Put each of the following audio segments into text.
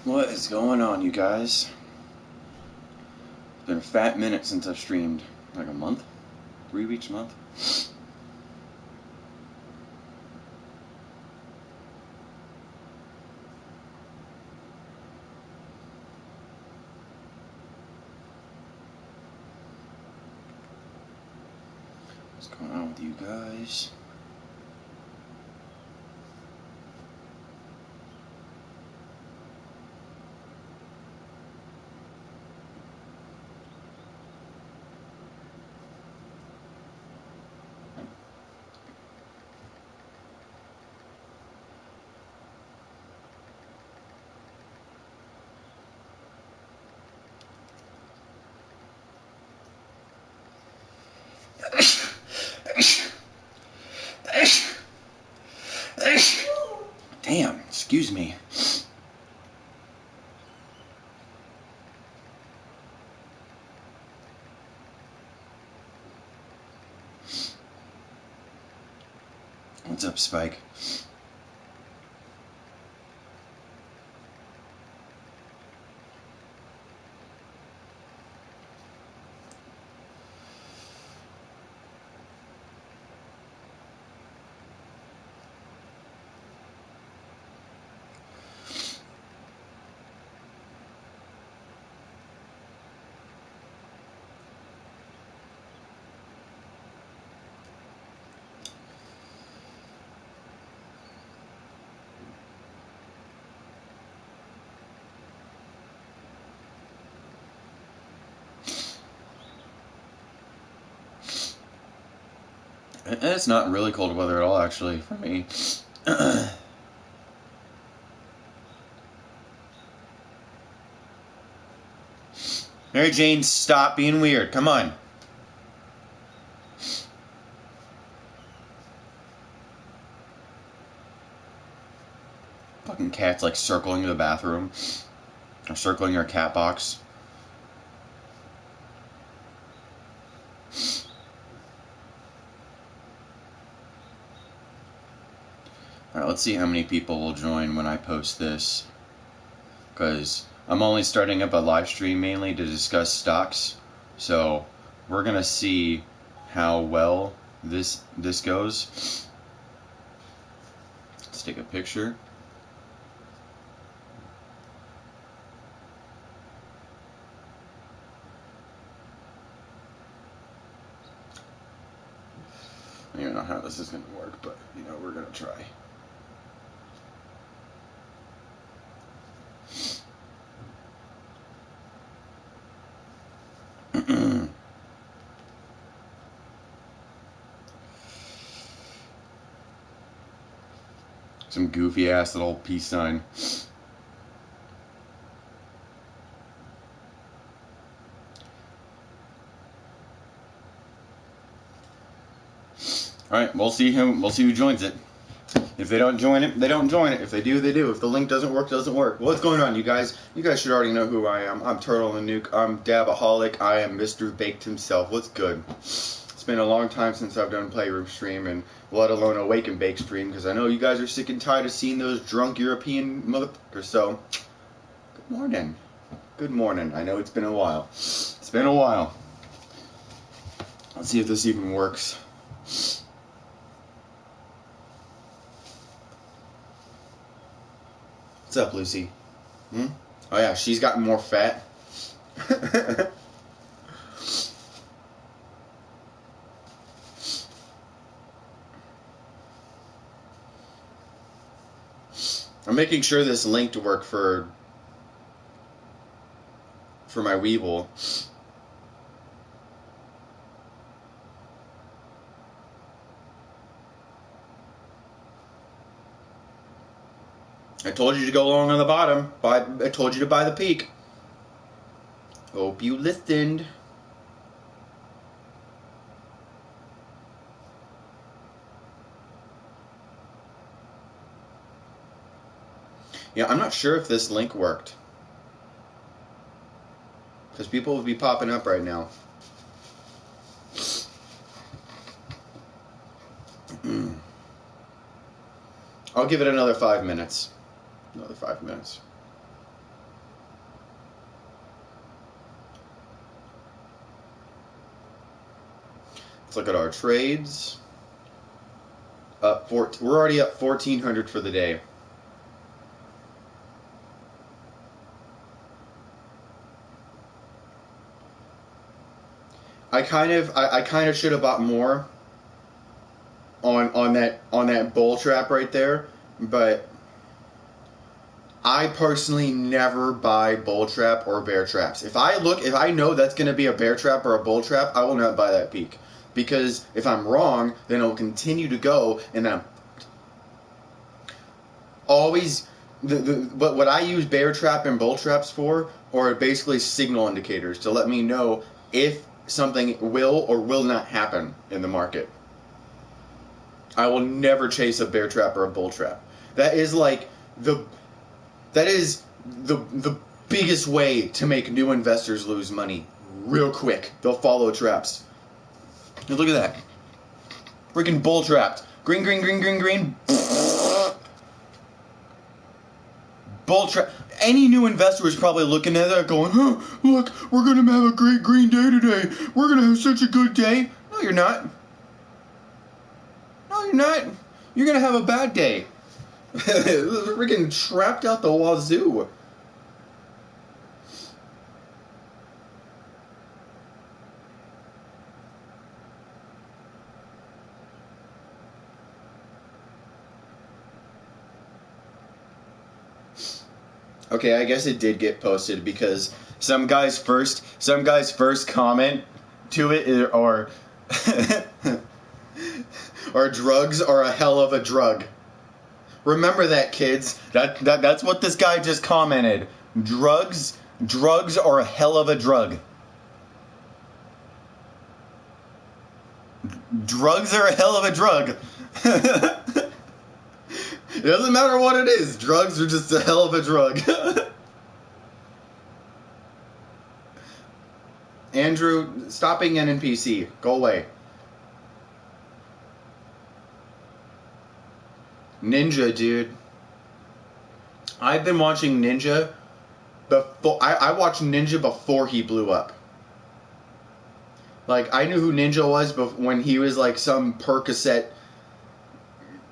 What is going on, you guys? It's been a fat minute since I've streamed. Like a month? 3 weeks, a month? What's going on with you guys? Damn, excuse me. What's up, Spike? It's not really cold weather at all, actually, for me. Mary Jane, stop being weird. Come on. Fucking cat's like circling the bathroom. Or circling our cat box. Alright, let's see how many people will join when I post this. Because I'm only starting up a live stream mainly to discuss stocks. So we're going to see how well this goes. Let's take a picture. I don't even know how this is going to work, but you know, we're going to try. Some goofy ass little peace sign. Alright, we'll see who joins it. If they don't join it, they don't join it. If they do, they do. If the link doesn't work, doesn't work. What's going on, you guys? You guys should already know who I am. I'm Turtle and Nuke. I'm Daboholic. I am Mr. Baked himself. What's good? It's been a long time since I've done Playroom stream, and let alone Awake and Bake stream, because I know you guys are sick and tired of seeing those drunk European motherfuckers. So, good morning. Good morning. I know it's been a while. It's been a while. Let's see if this even works. What's up, Lucy? Oh yeah, she's gotten more fat. I'm making sure this link to work for my Weeble. I told you to go along on the bottom. I told you to buy the peak. Hope you listened. Yeah, I'm not sure if this link worked. Because people would be popping up right now. I'll give it another 5 minutes. Another 5 minutes. Let's look at our trades. We're already up 1,400 for the day. I kind of should have bought more on that bull trap right there, but I personally never buy bull trap or bear traps. If I know that's going to be a bear trap or a bull trap, I will not buy that peak. Because if I'm wrong, then it'll continue to go, and then I'm always but what I use bear trap and bull traps for are basically signal indicators to let me know if something will or will not happen in the market. I will never chase a bear trap or a bull trap. That is like the biggest way to make new investors lose money real quick. They'll follow traps. Now look at that. Freaking bull trapped. Green, green, green, green, green. Bull trap. Any new investor is probably looking at that going, huh, look, we're going to have a great green day today. We're going to have such a good day. No, you're not. No, you're not. You're going to have a bad day. We're freaking trapped out the wazoo. Okay, I guess it did get posted because some guy's first comment to it or or drugs are a hell of a drug. Remember that, kids. That's what this guy just commented. Drugs are a hell of a drug. Drugs are a hell of a drug. It doesn't matter what it is. Drugs are just a hell of a drug. Andrew, stop being an NPC. Go away. Ninja, dude. I've been watching Ninja before. I watched Ninja before he blew up. Like, I knew who Ninja was when he was like some Percocet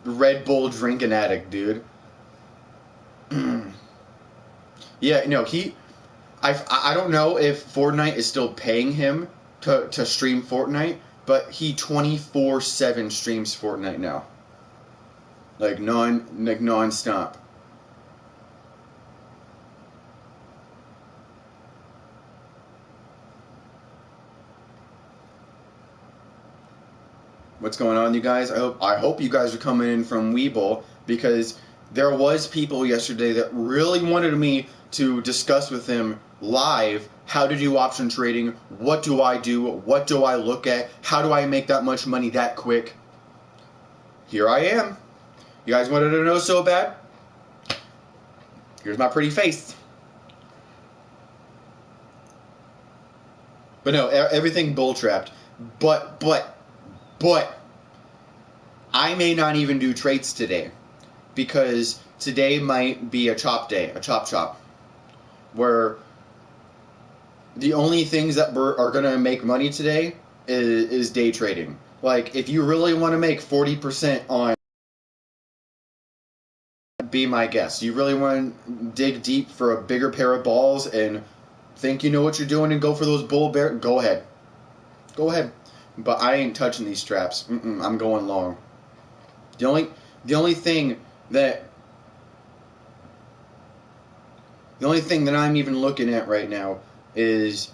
Red Bull drinking addict, dude. Yeah, no, I don't know if Fortnite is still paying him to stream Fortnite, but he 24/7 streams Fortnite now. Like non-stop. What's going on, you guys? I hope you guys are coming in from Weeble, because there was people yesterday that really wanted me to discuss with him live how to do option trading, what do I do, what do I look at, how do I make that much money that quick. Here I am. You guys wanted to know so bad? Here's my pretty face. But no, everything bull trapped. But I may not even do trades today, because today might be a chop day, a chop, where the only things that are going to make money today is day trading. Like, if you really want to make 40% on, be my guest. You really want to dig deep for a bigger pair of balls and think you know what you're doing and go for those bull bear, go ahead. Go ahead. But I ain't touching these straps. I'm going long. The only thing that I'm even looking at right now is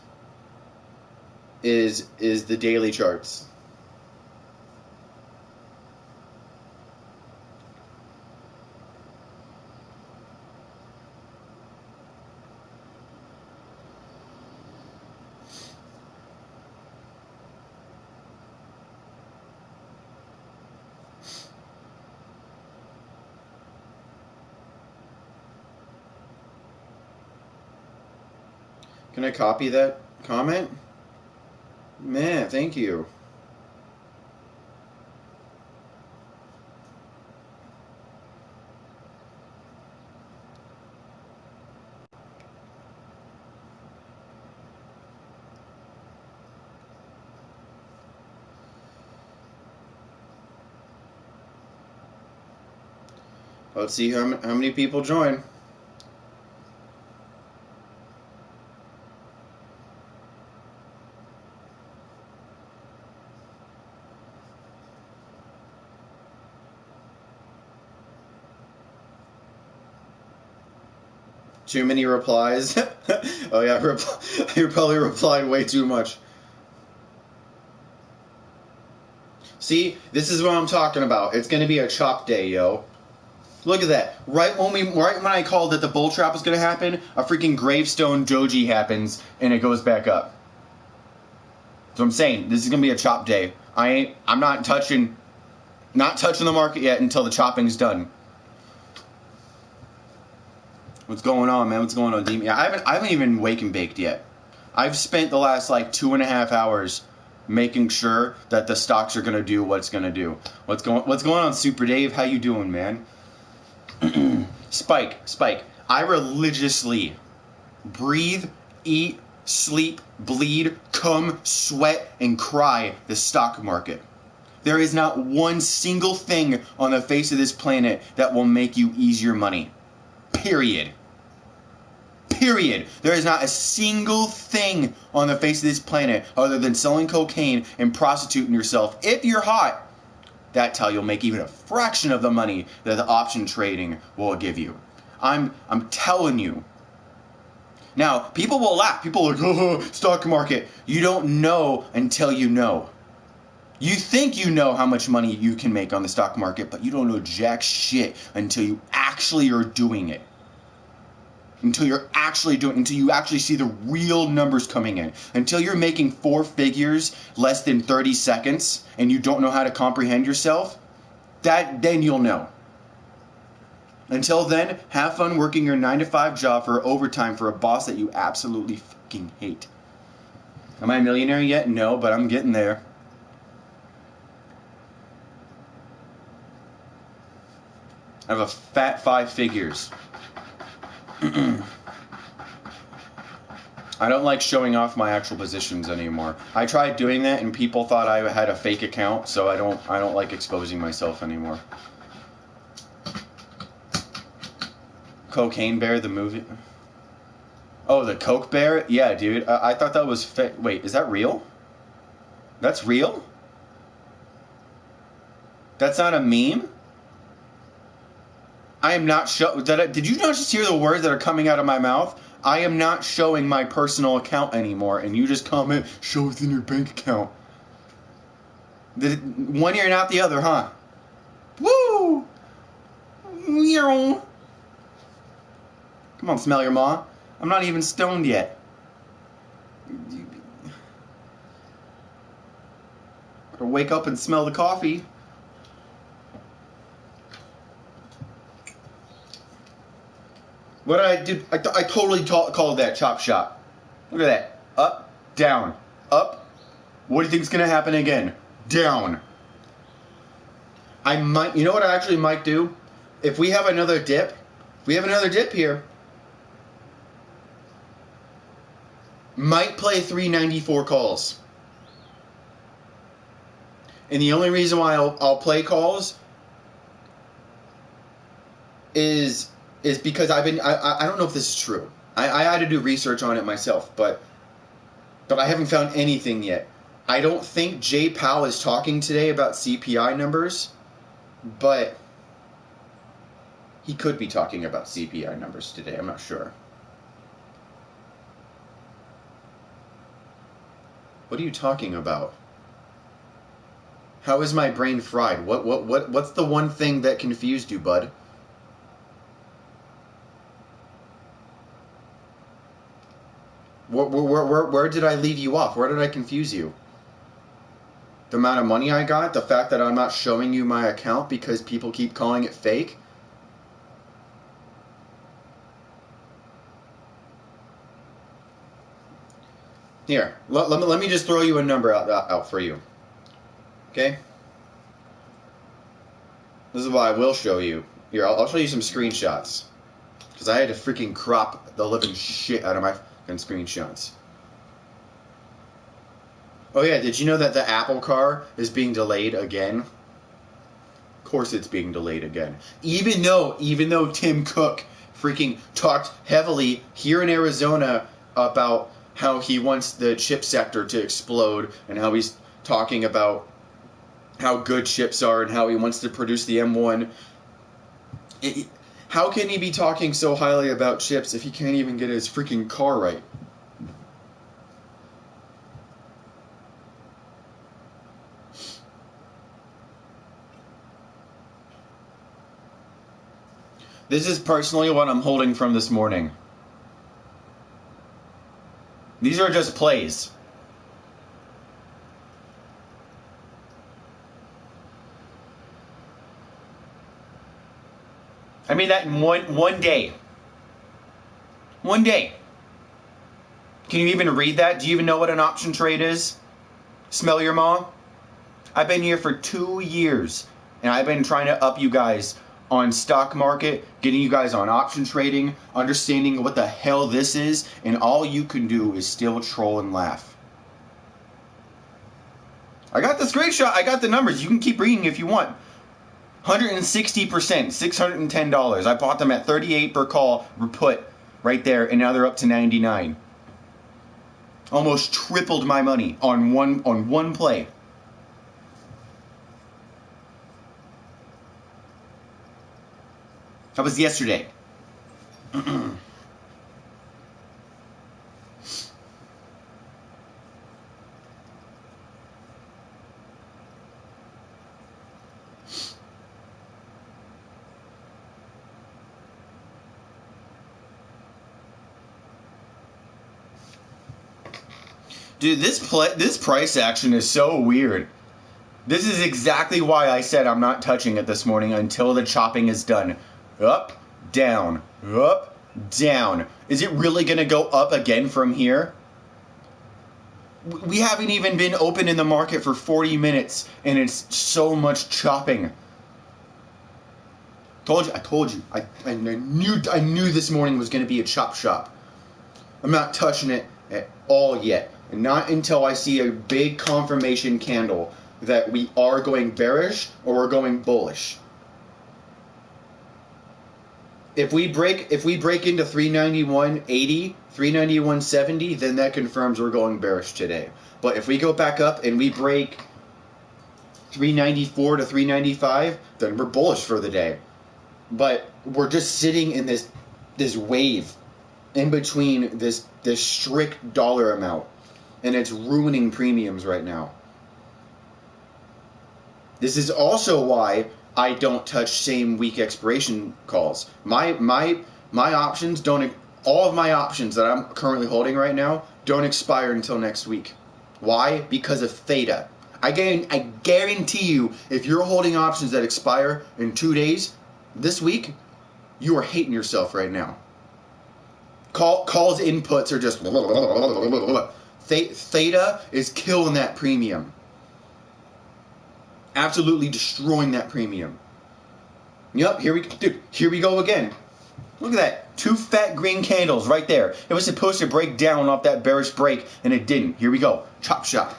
the daily charts. Can I copy that comment? Man, thank you. Let's see how many people join. Too many replies. Oh yeah, you probably replied way too much. See, this is what I'm talking about. It's gonna be a chop day, yo. Look at that. Right when I called that the bull trap was gonna happen, a freaking gravestone doji happens and it goes back up. So I'm saying this is gonna be a chop day. I'm not touching the market yet until the chopping's done. What's going on, man? What's going on, Demon? Yeah, I haven't even wake and baked yet. I've spent the last like 2.5 hours making sure that the stocks are gonna do what's gonna do. What's going on, Super Dave? How you doing, man? Spike. I religiously breathe, eat, sleep, bleed, come, sweat, and cry the stock market. There is not one single thing on the face of this planet that will make you ease your money. Period. There is not a single thing on the face of this planet other than selling cocaine and prostituting yourself. If you're hot, that's how you'll make even a fraction of the money that the option trading will give you. I'm telling you. Now, people will laugh. People are like, oh, stock market. You don't know until you know. You think you know how much money you can make on the stock market, but you don't know jack shit until you actually are doing it. Until you actually see the real numbers coming in. Until you're making 4 figures less than 30 seconds and you don't know how to comprehend yourself, then you'll know. Until then, have fun working your 9-to-5 job for overtime for a boss that you absolutely fucking hate. Am I a millionaire yet? No, but I'm getting there. I have a fat 5 figures. I don't like showing off my actual positions anymore. I tried doing that and people thought I had a fake account, so I don't like exposing myself anymore. Cocaine Bear, the movie. Oh, the Coke Bear? Yeah, dude. I thought that was fake. Wait, is that real? That's real? That's not a meme? I am not did you not just hear the words that are coming out of my mouth? I am not showing my personal account anymore, and you just comment, show within your bank account. One ear, not the other, huh? Woo! Meow. Come on, smell your maw. I'm not even stoned yet. Better wake up and smell the coffee. What did I do? I totally called that chop shop. Look at that. Up, down, up. What do you think is going to happen again? Down. You know what I actually might do? If we have another dip here, might play 394 calls. And the only reason why I'll play calls is because I don't know if this is true. I had to do research on it myself, but I haven't found anything yet. I don't think Jay Powell is talking today about CPI numbers, but he could be talking about CPI numbers today. I'm not sure. What are you talking about? How is my brain fried? What's the one thing that confused you, bud? Where did I leave you off? Where did I confuse you? The amount of money I got? The fact that I'm not showing you my account because people keep calling it fake? Here, let me just throw you a number out for you. Okay? This is what I will show you. Here, I'll show you some screenshots. Because I had to freaking crop the living shit out of my fucking screenshots. Oh yeah, did you know that the Apple car is being delayed again? Of course it's being delayed again. Even though Tim Cook freaking talked heavily here in Arizona about how he wants the chip sector to explode and how he's talking about how good chips are and how he wants to produce the M1. How can he be talking so highly about chips if he can't even get his freaking car right? This is personally what I'm holding from this morning. These are just plays. I mean that in one day. One day. Can you even read that? Do you even know what an option trade is? Smell your maw? I've been here for 2 years, and I've been trying to up you guys on stock market, getting you guys on option trading, understanding what the hell this is, and all you can do is still troll and laugh. I got the screenshot, I got the numbers, you can keep reading if you want. 160%, $610. I bought them at 38 per call, put right there, and now they're up to 99. Almost tripled my money on one play. That was yesterday. Dude, this price action is so weird. This is exactly why I said I'm not touching it this morning until the chopping is done. Up, down, up, down. Is it really going to go up again from here? We haven't even been open in the market for 40 minutes, and it's so much chopping. I told you. I knew this morning was going to be a chop shop. I'm not touching it at all yet. And not until I see a big confirmation candle that we are going bearish or we're going bullish. If we break into 391.80, 391.70, then that confirms we're going bearish today. But if we go back up and we break 394 to 395, then we're bullish for the day. But we're just sitting in this wave in between this strict dollar amount, and it's ruining premiums right now. This is also why I don't touch same week expiration calls. My options don't. All of my options that I'm currently holding right now don't expire until next week. Why? Because of theta. I guarantee you, if you're holding options that expire in 2 days, this week, you are hating yourself right now. Calls inputs are just theta is killing that premium. Absolutely destroying that premium. Yep, here we go again. Look at that. 2 fat green candles right there. It was supposed to break down off that bearish break, and it didn't. Here we go. Chop shop.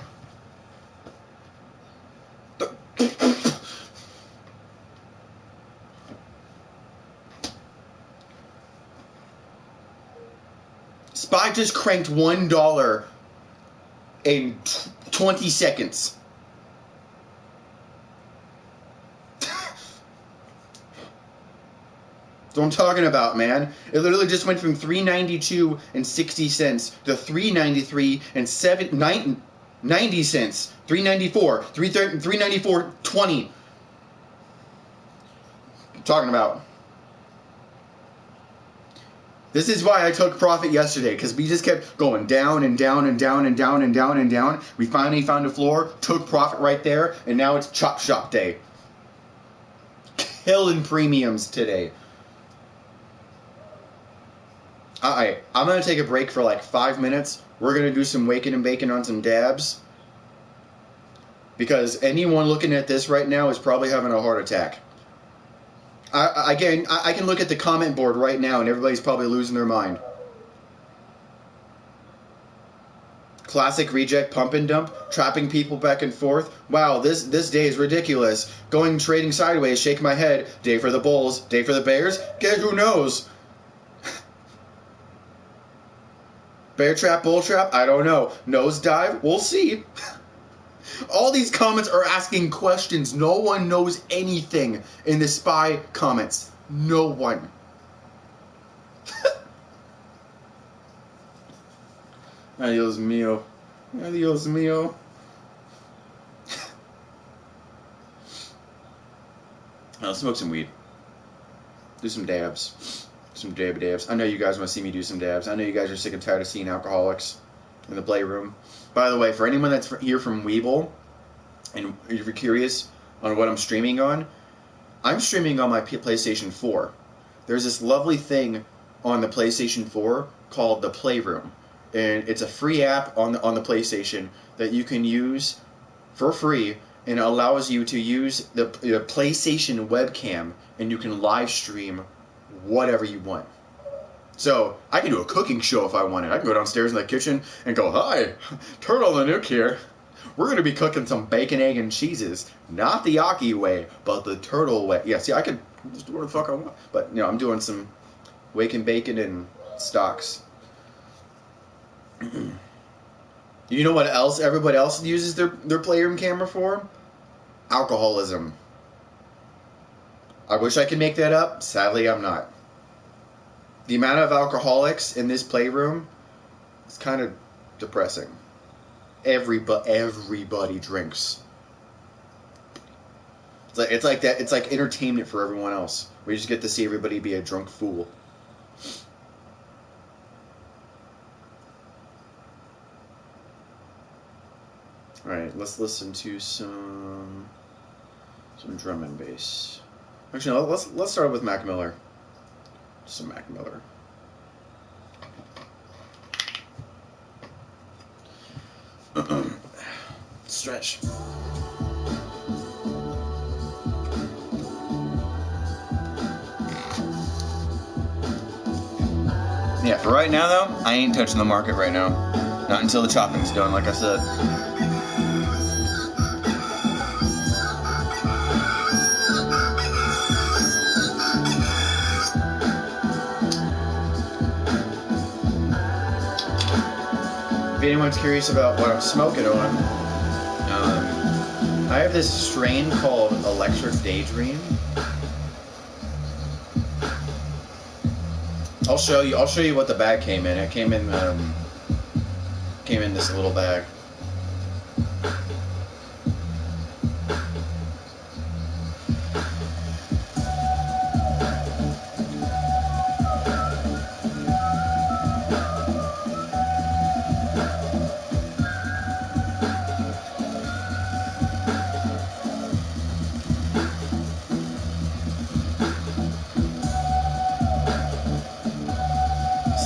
SPY just cranked $1 in 20 seconds. That's what I'm talking about, man. It literally just went from $3.92 and 60 cents to $3.93 and 90 cents. $3.94, $3.94.20. I'm talking about. This is why I took profit yesterday, because we just kept going down and down and down and down and down and down. We finally found a floor, took profit right there, and now it's chop shop day. Killing premiums today. Alright, I'm going to take a break for like 5 minutes. We're going to do some waking and baking on some dabs. Because anyone looking at this right now is probably having a heart attack. I can look at the comment board right now and everybody's probably losing their mind. Classic reject pump and dump, trapping people back and forth. Wow, this day is ridiculous. Going trading sideways, shake my head. Day for the Bulls, day for the Bears. Get who knows? Bear trap, bull trap, I don't know. Nose dive, we'll see. All these comments are asking questions. No one knows anything in the spy comments. No one. Adios mio. Adios mio. I'll smoke some weed. Do some dabs. Some dabs. I know you guys want to see me do some dabs. I know you guys are sick and tired of seeing alcoholics in the playroom. By the way, for anyone that's here from Weeble, and if you're curious on what I'm streaming on, I'm streaming on my PlayStation 4. There's this lovely thing on the PlayStation 4 called the Playroom. And it's a free app on the PlayStation that you can use for free, and it allows you to use the PlayStation webcam, and you can live stream whatever you want. So I can do a cooking show if I wanted. I can go downstairs in the kitchen and go, "Hi, Turtle the Nuke here. We're going to be cooking some bacon, egg, and cheeses. Not the Aki way, but the Turtle way." Yeah, see, I could just do whatever the fuck I want. But, you know, I'm doing some waking bacon and stocks. You know what else everybody else uses their Playroom camera for? Alcoholism. I wish I could make that up. Sadly, I'm not. The amount of alcoholics in this Playroom is kind of depressing. Everybody drinks. It's like that. It's like entertainment for everyone else. We just get to see everybody be a drunk fool. All right, let's listen to some drum and bass. Actually, no, let's start with Mac Miller. Some Mac Miller. Stretch. Yeah, for right now though, I ain't touching the market right now. Not until the chopping's done, like I said. If anyone's curious about what I'm smoking on, I have this strain called Electric Daydream. I'll show you what the bag came in. It came in this little bag.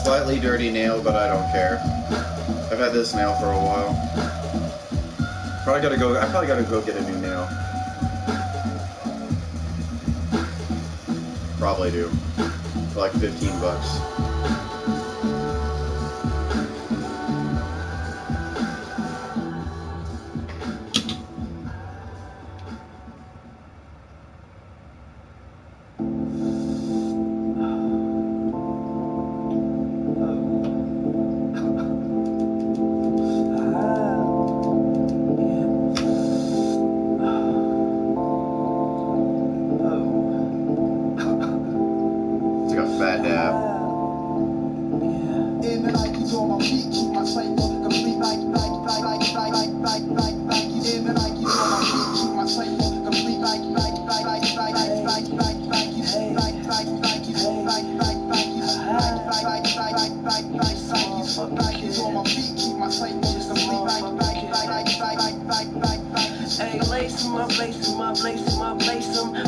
Slightly dirty nail, but I don't care. I've had this nail for a while. I probably gotta go get a new nail. Probably do. For like $15.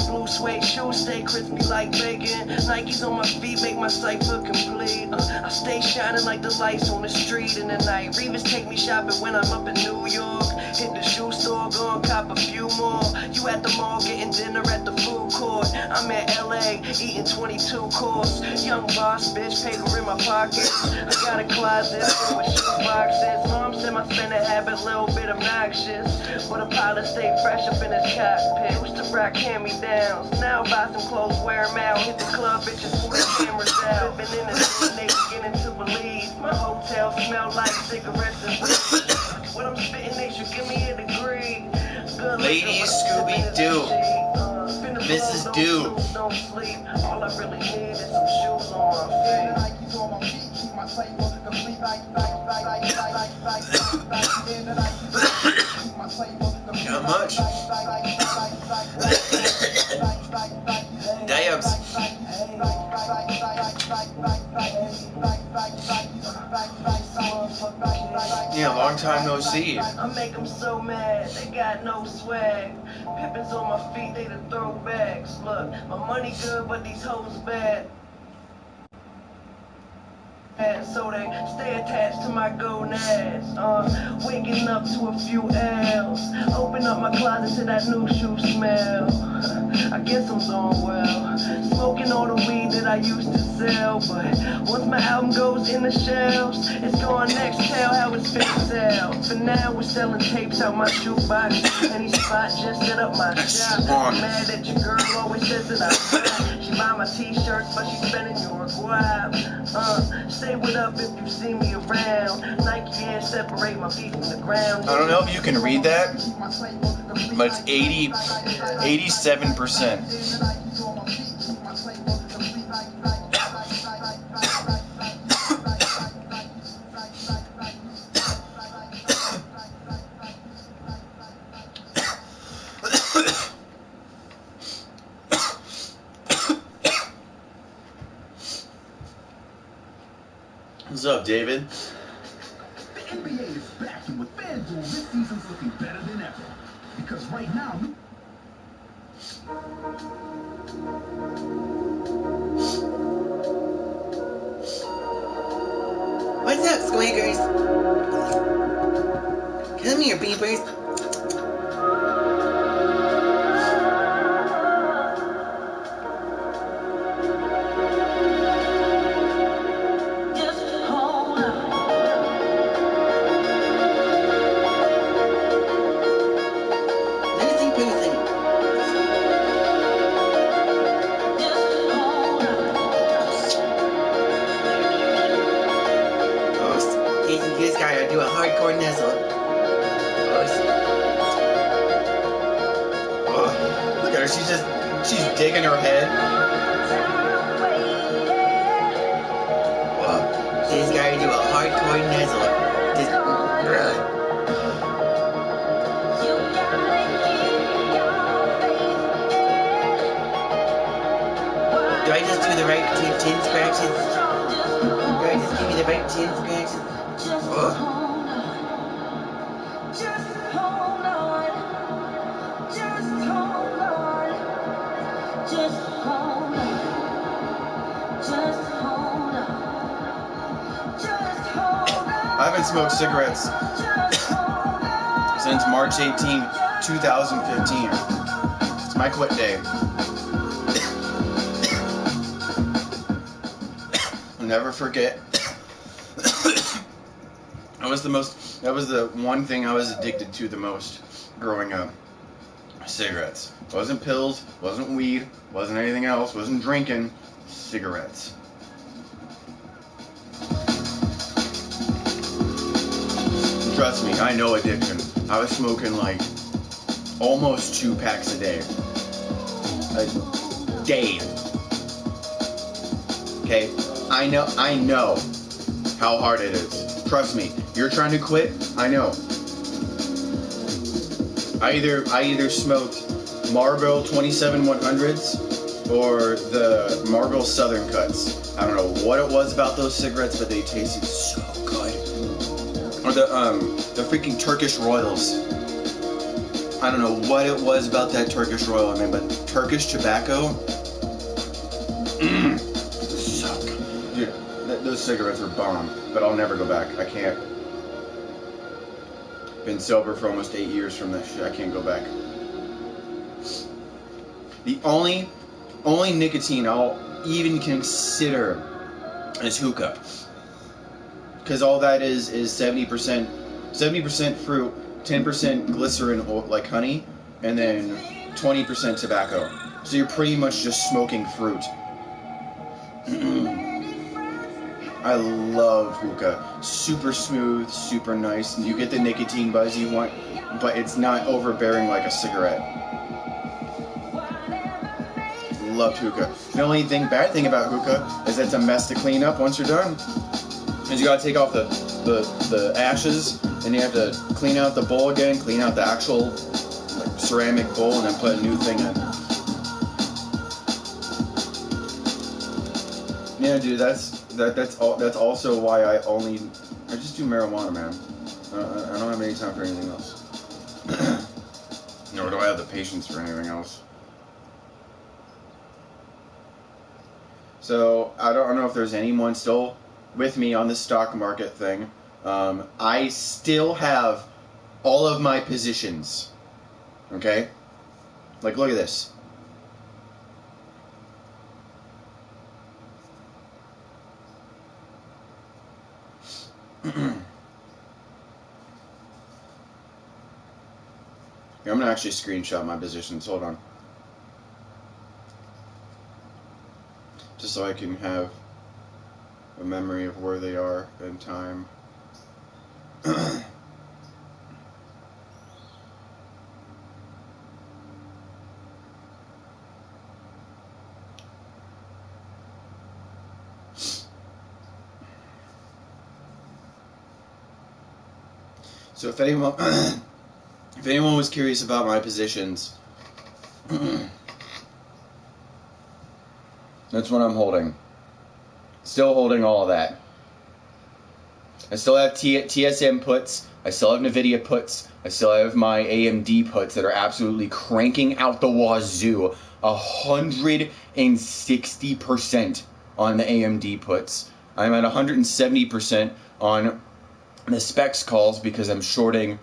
Blue suede shoes stay crispy like bacon. Nikes on my feet make my cipher complete. I stay shining like the lights on the street in the night. Revis take me shopping when I'm up in New York. Hit the shoe store, go and cop a few more. You at the mall getting dinner at the food court. I'm in LA, eating 22 course. Young boss, bitch, paper in my pocket. I got a closet filled with shoe boxes. Mom said my spending habit a little bit obnoxious, but a pilot stay fresh up in his cockpit. Used to rock hand-me-downs. Now buy some clothes, wear them out. Hit the club, bitches, pull the cameras out. Living in the city, they beginning to believe my hotel smell like cigarettes and weed. When I'm spitting, they should give me a degree. Good Lady Scooby-Doo. Mrs. Do. Don't sleep. All I really need is some shoes on my feet. Not much. Dabs. Yeah, long time no see. I make them so mad, they got no swag. Pippins on my feet, they the throwbacks. Look, my money good, but these hoes bad. So they stay attached to my gonads. Waking up to a few L's. Open up my closet to that new shoe smell. I guess I'm doing well. Smoking all the weed that I used to sell. But once my album goes in the shelves, it's going next. Tell how it's been sell. For now, we're selling tapes out my shoebox. Any spot, just set up my shop. I'm mad that your girl always says that I'm fat. She buy my t-shirts, but she's spending your guap. Say what up if you see me around. Nike Air separate my feet from the ground. I don't know if you can read that, but it's 87%. What's up, David? The NBA is back, and with FanDuel, this season's looking better than ever. Because right now, what's up, squeakers? Come here, peepers. This guy, I do a hardcore nuzzle. Oh, look at her, she's digging her head. Whoa. This guy, I do a hardcore nuzzle. Just, do I just do the right chin scratches? Do I just give you the right chin scratches? Just hold on. Just hold on. Just hold on. Just hold on. Just hold on. Just hold on. I haven't smoked cigarettes since March 18, 2015. It's my quit day. I'll never forget. That was the one thing I was addicted to the most growing up. Cigarettes. Wasn't pills, wasn't weed, wasn't anything else, wasn't drinking. Cigarettes. Trust me, I know addiction. I was smoking like almost 2 packs a day. A day. Okay? I know how hard it is. Trust me, you're trying to quit, I know. I either smoked Marlboro 27-100s or the Marlboro Southern Cuts. I don't know what it was about those cigarettes, but they tasted so good. Or the freaking Turkish Royals. I don't know what it was about that Turkish Royal, I mean, but Turkish tobacco. So good. Dude, those cigarettes are bomb, but I'll never go back. I can't. Been sober for almost 8 years from that shit. I can't go back. The only only nicotine I'll even consider is hookah, because all that is 70% fruit, 10% glycerin, like honey, and then 20% tobacco. So you're pretty much just smoking fruit. I love hookah. Super smooth, super nice. You get the nicotine buzz you want, but it's not overbearing like a cigarette. Love hookah. The only bad thing about hookah is it's a mess to clean up once you're done. Because you gotta take off the ashes, and you have to clean out the bowl again, clean out the actual like ceramic bowl, and then put a new thing in. Yeah, dude, that's also why I just do marijuana, man. I don't have any time for anything else. Nor do I have the patience for anything else. So I don't know if there's anyone still with me on the stock market thing. I still have all of my positions. Okay? Like, look at this. Here, I'm gonna actually screenshot my positions. Hold on. Just so I can have a memory of where they are in time. So if anyone was curious about my positions, that's what I'm holding. Still holding all of that. I still have TSM puts. I still have NVIDIA puts. I still have my AMD puts that are absolutely cranking out the wazoo. 160% on the AMD puts. I'm at 170% on the specs calls because I'm shorting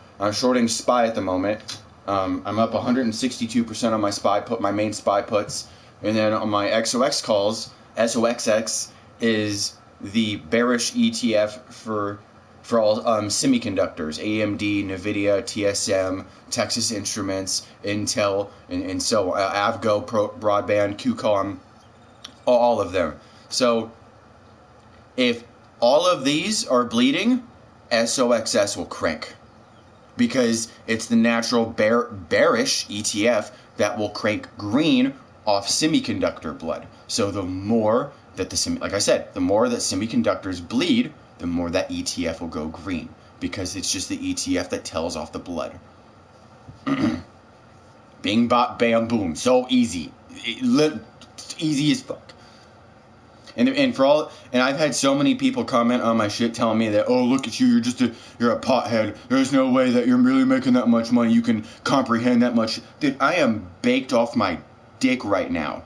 SPY at the moment. I'm up 162% on my SPY put, my main SPY puts, and then on my XOX calls, SOXX is the bearish ETF for all semiconductors: AMD, NVIDIA, TSM, Texas Instruments, Intel, and so Avgo, Broadband, QCOM, all of them. So if all of these are bleeding, SOXS will crank, because it's the natural bearish ETF that will crank green off semiconductor blood. So the more that like I said, the more that semiconductors bleed, the more that ETF will go green, because it's just the ETF that tells off the blood. Bing, bop, bam, boom. So easy. Easy as fuck. And I've had so many people comment on my shit telling me that, oh, look at you, you're a pothead. There's no way that you're really making that much money. You can comprehend that much. Dude, I am baked off my dick right now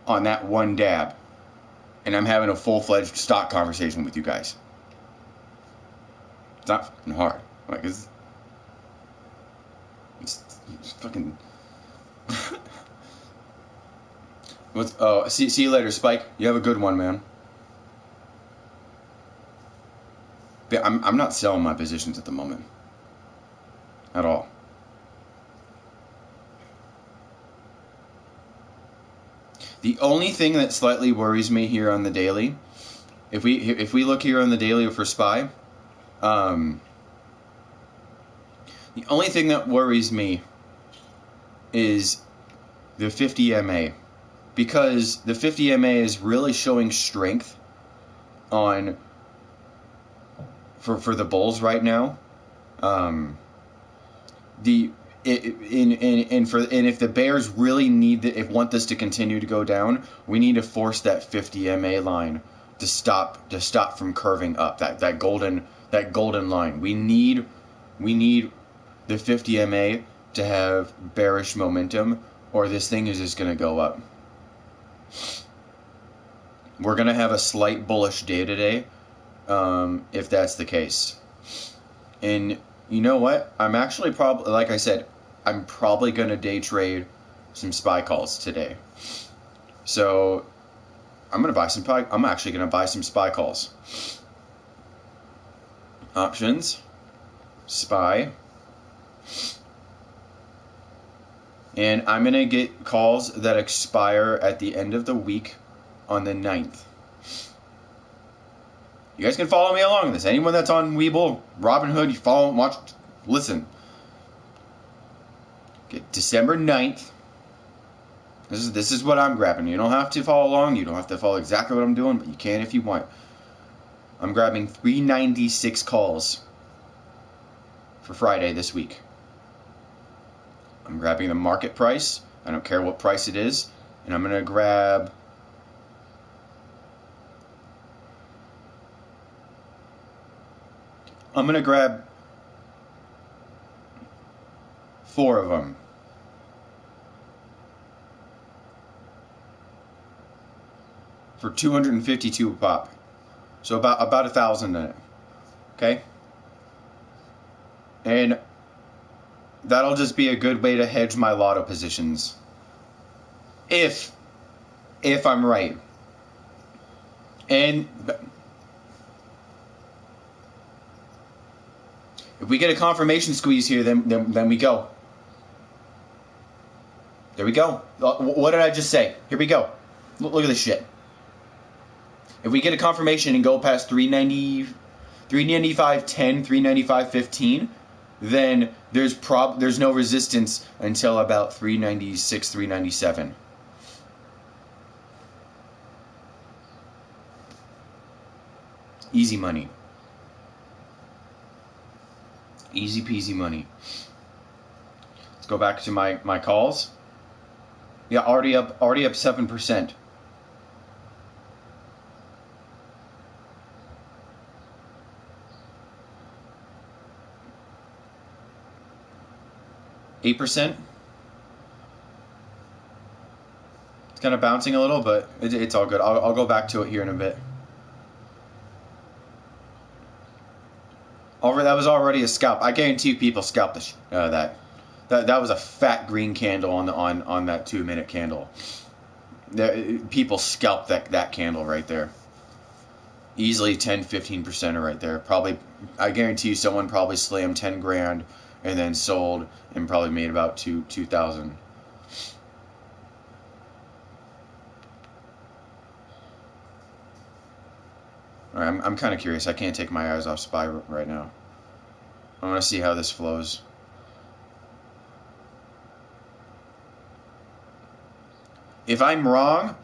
on that one dab. And I'm having a full-fledged stock conversation with you guys. It's not fucking hard. Like, it's fucking... See you later, Spike. You have a good one, man. But I'm not selling my positions at the moment. At all. The only thing that slightly worries me here on the daily, if we look here on the daily for SPY, the only thing that worries me is the 50 MA. Because the 50 MA is really showing strength for the bulls right now. If the bears really want this to continue to go down, we need to force that 50 MA line to stop from curving up. That golden line. We need the 50 MA to have bearish momentum, or this thing is just going to go up. We're going to have a slight bullish day today, if that's the case. And you know what? I'm actually like I said, I'm probably going to day trade some SPY calls today. So I'm actually gonna buy some SPY calls. Options, SPY, and I'm gonna get calls that expire at the end of the week on the 9th. You guys can follow me along with this. Anyone that's on Webull, Robinhood, you follow, watch, listen. Okay, December 9th. This is what I'm grabbing. You don't have to follow along. You don't have to follow exactly what I'm doing, but you can if you want. I'm grabbing 396 calls for Friday this week. I'm grabbing the market price. I don't care what price it is. And I'm going to grab... I'm going to grab 4 of them. For $252 a pop. So about $1,000 in it. Okay? And that'll just be a good way to hedge my lotto positions. If I'm right. And if we get a confirmation squeeze here, then we go. There we go. What did I just say? Here we go. Look at this shit. If we get a confirmation and go past 390, 395.10, 395.15, then there's no resistance until about 396, 397. Easy money. Easy peasy money. Let's go back to my calls. Yeah, already up 7%. %. It's kind of bouncing a little, but it's all good. I'll go back to it here in a bit. That was already a scalp. I guarantee you people scalped that. That was a fat green candle on that 2-minute candle. People scalped that candle right there. Easily 10-15% right there. Probably, I guarantee you someone probably slammed 10 grand and then sold and probably made about 2,000. Alright, I'm kind of curious. I can't take my eyes off SPY right now. I want to see how this flows. If I'm wrong,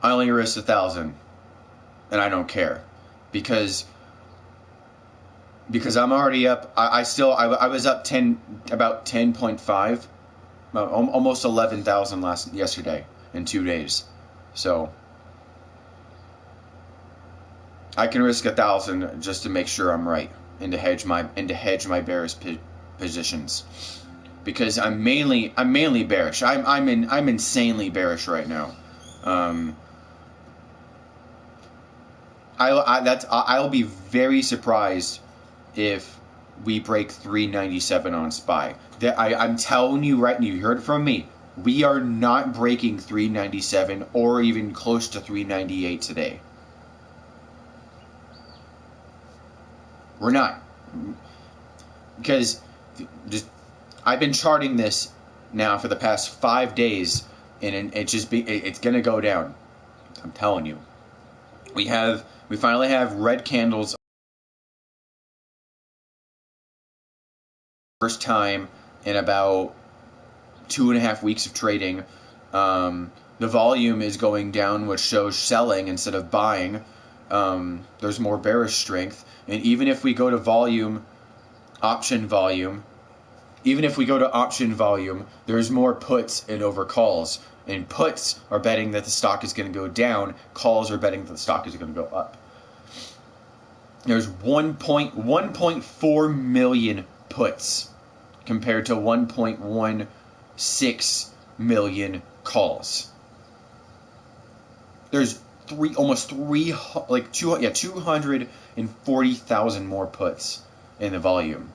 I only risk 1,000, and I don't care, because I'm already up. I was up about 10.5, almost 11,000 yesterday in 2 days, so I can risk 1,000 just to make sure I'm right and to hedge my bearish positions. Because I'm mainly bearish. I'm insanely bearish right now. I'll be very surprised if we break 397 on SPY. I'm telling you right now, you heard it from me. We are not breaking 397 or even close to 398 today. We're not. Because I've been charting this now for the past 5 days, and it's gonna go down. I'm telling you. We finally have red candles. First time in about 2.5 weeks of trading. The volume is going down, which shows selling instead of buying. There's more bearish strength, and even if we go to option volume, there's more puts and over calls. And puts are betting that the stock is going to go down. Calls are betting that the stock is going to go up. There's 1.4 million puts compared to 1.16 million calls. There's 240,000 more puts in the volume.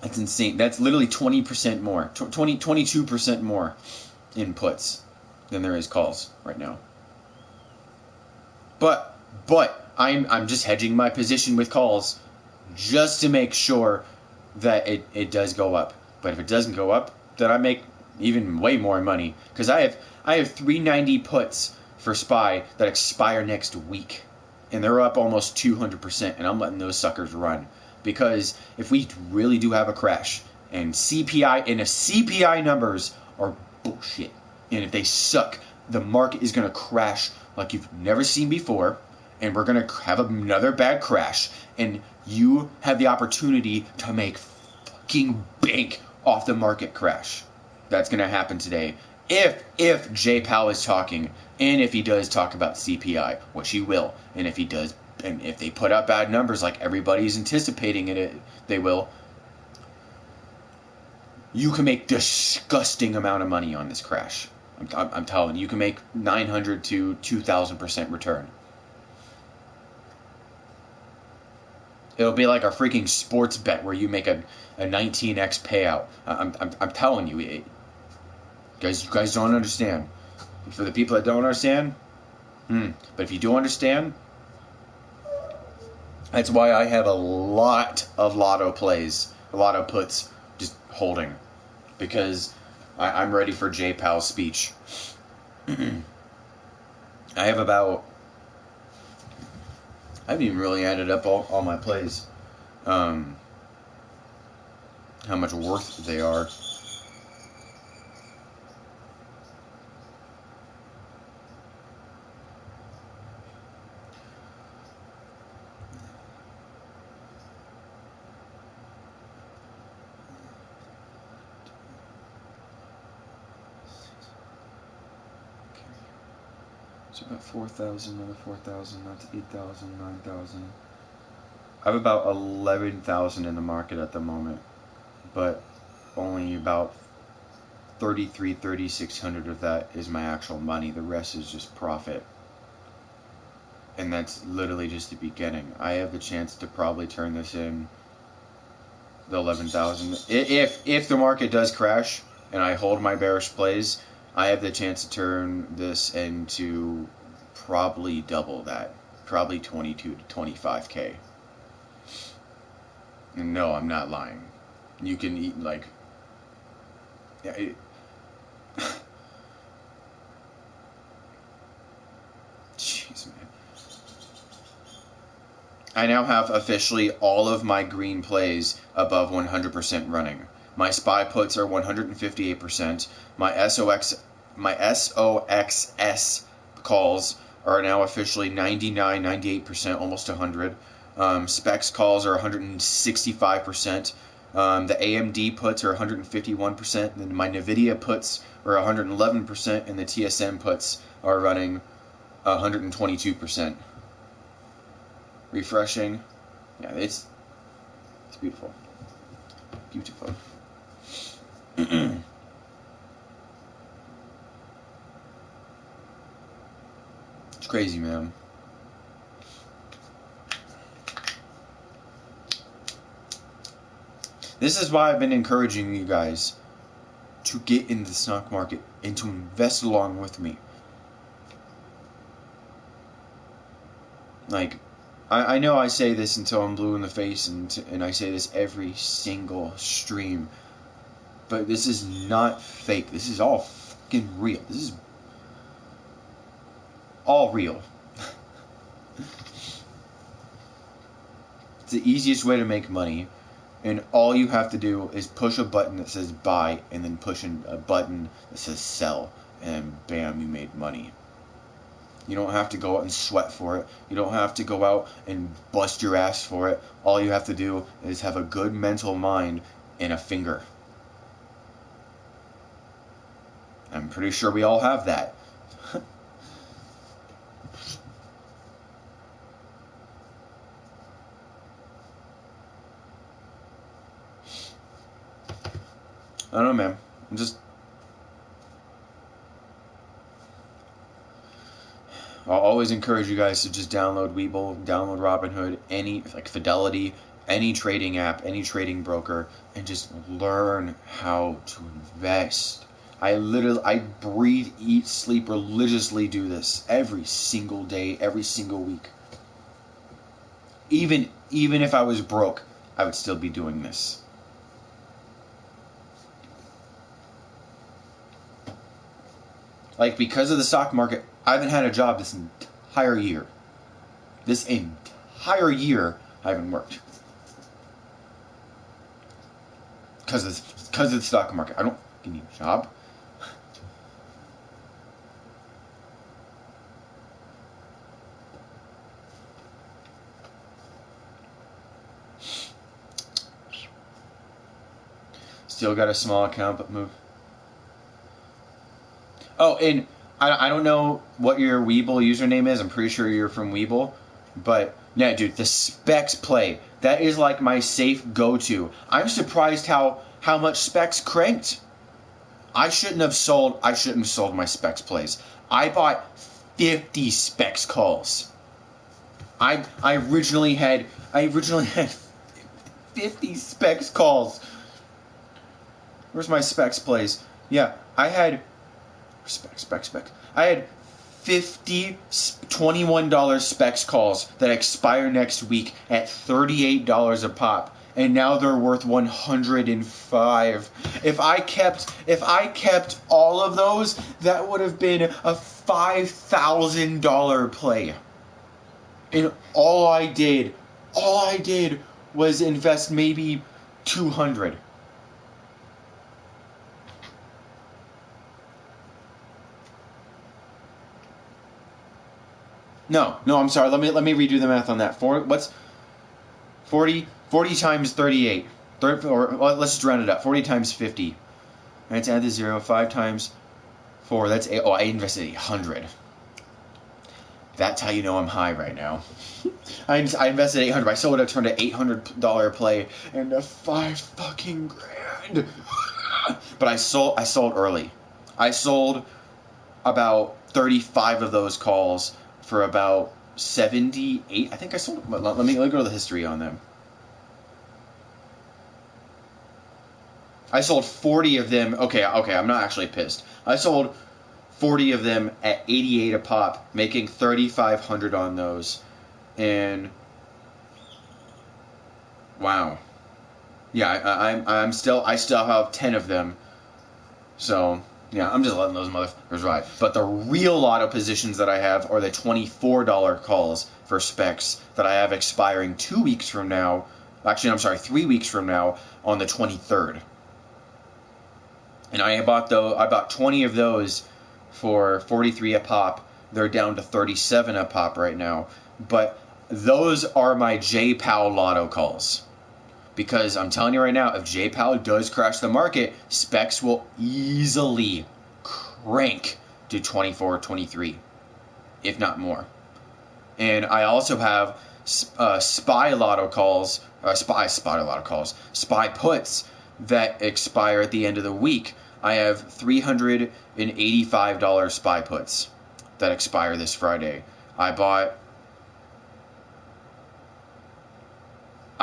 That's insane. That's literally 20% more, 22% more in puts than there is calls right now. But I'm just hedging my position with calls just to make sure that it does go up. But if it doesn't go up, then I make even way more money, because I have 390 puts for SPY that expire next week, and they're up almost 200%, and I'm letting those suckers run. Because if we really do have a crash, and if CPI numbers are bullshit, and if they suck, the market is going to crash like you've never seen before, and we're going to have another bad crash, and you have the opportunity to make fucking bank off the market crash. That's going to happen today. If Jay Powell is talking, and if he does talk about CPI, which he will, and if he does, and if they put out bad numbers like everybody's anticipating they will, you can make disgusting amount of money on this crash. I'm telling you, can make 900 to 2,000% return. It'll be like a freaking sports bet where you make a 19x payout. I'm telling you, you guys don't understand. For the people that don't understand, but if you do understand, that's why I have a lot of lotto plays, a lot of puts, just holding, because I'm ready for Jay Powell's speech. I haven't even really added up all my plays, how much worth they are. So about 4,000, another 4,000, that's 8,000, 9,000. I have about 11,000 in the market at the moment, but only about 3,600 of that is my actual money. The rest is just profit. And that's literally just the beginning. I have the chance to probably turn this in the 11,000. If the market does crash and I hold my bearish plays, I have the chance to turn this into probably double that, probably 22 to 25K. And no, I'm not lying. You can eat like, yeah. Jeez, man. I now have officially all of my green plays above 100% running. My SPY puts are 158%. My SOXS calls are now officially 99, 98%, almost 100. Specs calls are 165%. The AMD puts are 151%. And my NVIDIA puts are 111%. And the TSM puts are running 122%. Refreshing. Yeah, it's beautiful. Beautiful. It's crazy, man. This is why I've been encouraging you guys to get into the stock market and to invest along with me. Like, I know I say this until I'm blue in the face, and I say this every single stream, but this is not fake. This is all fucking real. This is all real. It's the easiest way to make money, and all you have to do is push a button that says buy, and then push a button that says sell, and bam, you made money. You don't have to go out and sweat for it. You don't have to go out and bust your ass for it. All you have to do is have a good mental mind and a finger. I'm pretty sure we all have that. I don't know, man. I'll always encourage you guys to just download Webull, download Robinhood, any, like Fidelity, any trading app, any trading broker, and just learn how to invest. I breathe, eat, sleep, religiously do this every single day, every single week. Even if I was broke, I would still be doing this. Like, because of the stock market, I haven't had a job this entire year. This entire year, I haven't worked. Because of the stock market. I don't need a job. Still got a small account, but move. Oh, and I don't know what your Weeble username is. I'm pretty sure you're from Weeble. But, yeah, dude, the Specs play. That is like my safe go-to. I'm surprised how much Specs cranked. I shouldn't have sold my Specs plays. I bought 50 Specs calls. I originally had 50 Specs calls. Where's my Specs plays? Yeah, I had Specs. I had 50 $21 Specs calls that expire next week at $38 a pop, and now they're worth $105. If I kept all of those, that would have been a $5,000 play. And all I did was invest maybe $200. No, I'm sorry. Let me redo the math on that. What's 40 times 38? Let's just round it up. 40 times 50. Let's add the 0. 5 times 4. That's 8. Oh, I invested 800. That's how you know I'm high right now. I invested 800. I sold it. Turned an $800 play and a $5,000. But I sold early. I sold about 35 of those calls for about 78. I think I sold. Let me go to the history on them. I sold 40 of them. Okay, I'm not actually pissed. I sold 40 of them at 88 a pop, making 3,500 on those. And wow. Yeah, I still have 10 of them. So, yeah, I'm just letting those motherfuckers ride. But the real lotto positions that I have are the $24 calls for Specs that I have expiring 2 weeks from now. Actually, I'm sorry, 3 weeks from now on the 23rd. And I bought 20 of those for 43 a pop. They're down to 37 a pop right now. But those are my J-Pow lotto calls. Because I'm telling you right now, if J-Pow does crash the market, Specs will easily crank to 24, 23, if not more. And I also have SPY puts that expire at the end of the week. I have $385 SPY puts that expire this Friday. I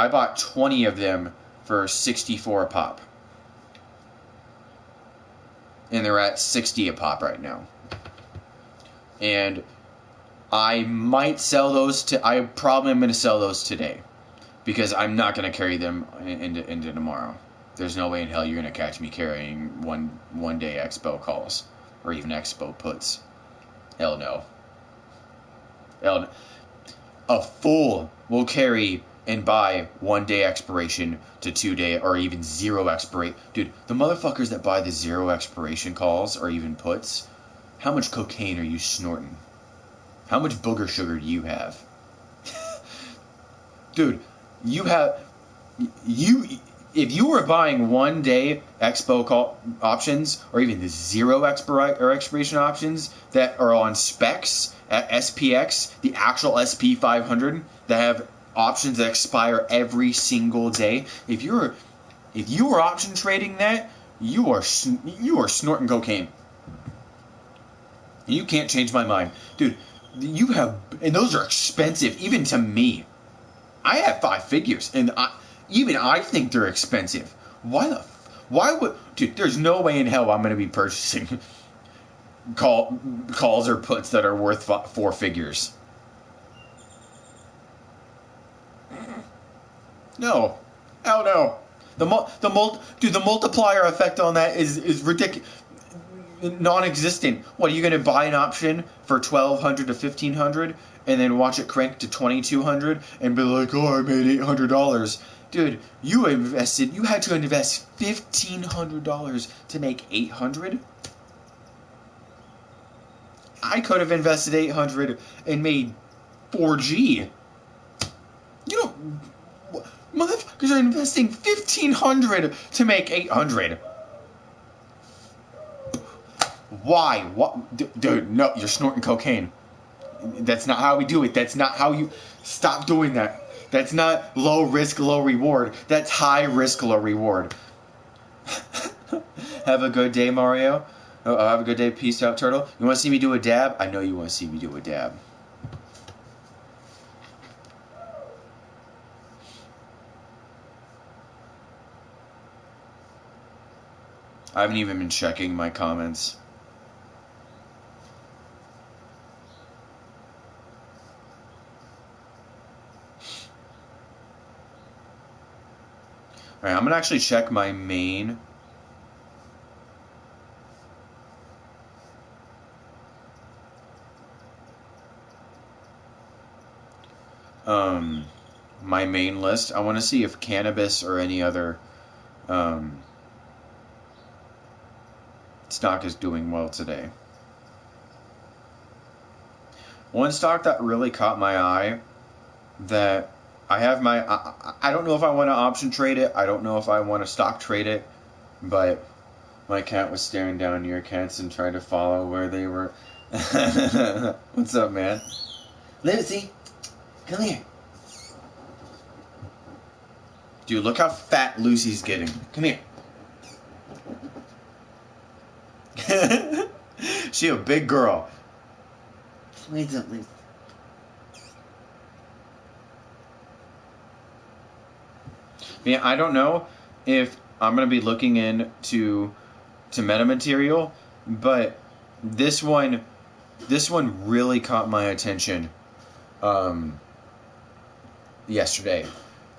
bought 20 of them for 64 a pop. And they're at 60 a pop right now. And I might sell those I probably am going to sell those today. Because I'm not going to carry them into tomorrow. There's no way in hell you're going to catch me carrying one day Expo calls. Or even Expo puts. Hell no. A fool will carry and buy 1 day expiration to 2 day or even 0 expiration. Dude, the motherfuckers that buy the 0 expiration calls or even puts, how much cocaine are you snorting? How much booger sugar do you have? Dude, if you were buying 1 day expo call options or even the 0 expiration options that are on Specs at SPX, the actual SP500 that have options that expire every single day. If you were option trading that, you are snorting cocaine. You can't change my mind, dude. And those are expensive, even to me. I have 5 figures, and even I think they're expensive. Why would, dude? There's no way in hell I'm going to be purchasing calls or puts that are worth 4 figures. No, hell no. The multiplier effect on that is ridiculous, non-existent. What, are you going to buy an option for 1,200 to 1,500 and then watch it crank to 2,200 and be like, oh, I made $800? Dude, you had to invest $1,500 to make 800. I could have invested 800 and made 4G. You don't, motherfuckers are investing 1,500 to make 800. Why? What? Dude, no, you're snorting cocaine. That's not how we do it. That's not how you... Stop doing that. That's not low risk, low reward. That's high risk, low reward. Have a good day, Mario. Have a good day. Peace out, Turtle. You want to see me do a dab? I know you want to see me do a dab. I haven't even been checking my comments. Alright, I'm gonna actually check my main. My main list. I want to see if cannabis or any other stock is doing well today. One stock that really caught my eye that I have I don't know if I want to option trade it. I don't know if I want to stock trade it, but my cat was staring down your cats and trying to follow where they were. What's up, man? Lucy, come here. Dude, look how fat Lucy's getting. Come here. She a big girl. Wait up, Lucy. Yeah, I don't know if I'm gonna be looking into metamaterial, but this one really caught my attention yesterday.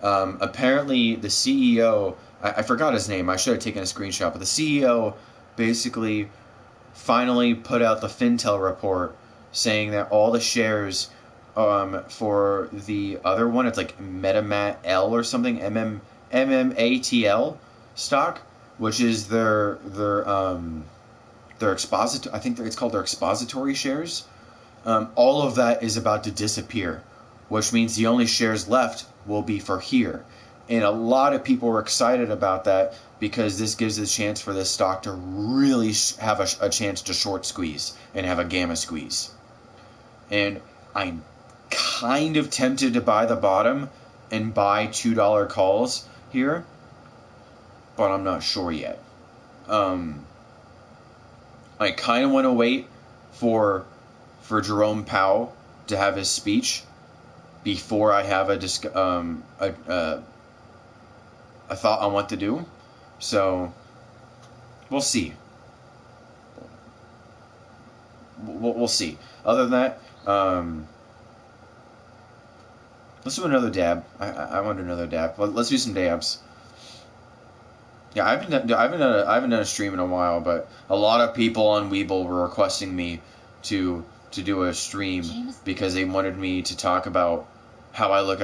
Apparently the CEO, I forgot his name, I should have taken a screenshot, but the CEO basically finally put out the Fintel report saying that all the shares for the other one, it's like MetaMat-L or something, MMATL stock, which is their expository, I think it's called their expository shares. All of that is about to disappear, which means the only shares left will be for here. And a lot of people were excited about that because this gives a chance for this stock to really have a chance to short squeeze and have a gamma squeeze. And I'm kind of tempted to buy the bottom and buy $2 calls here, but I'm not sure yet. I kind of want to wait for Jerome Powell to have his speech before I have a thought on what to do. So we'll see. We'll see. Other than that, let's do another dab. I want another dab. Let's do some dabs. Yeah, I haven't done a stream in a while, but a lot of people on Weeble were requesting me to do a stream because they wanted me to talk about how I look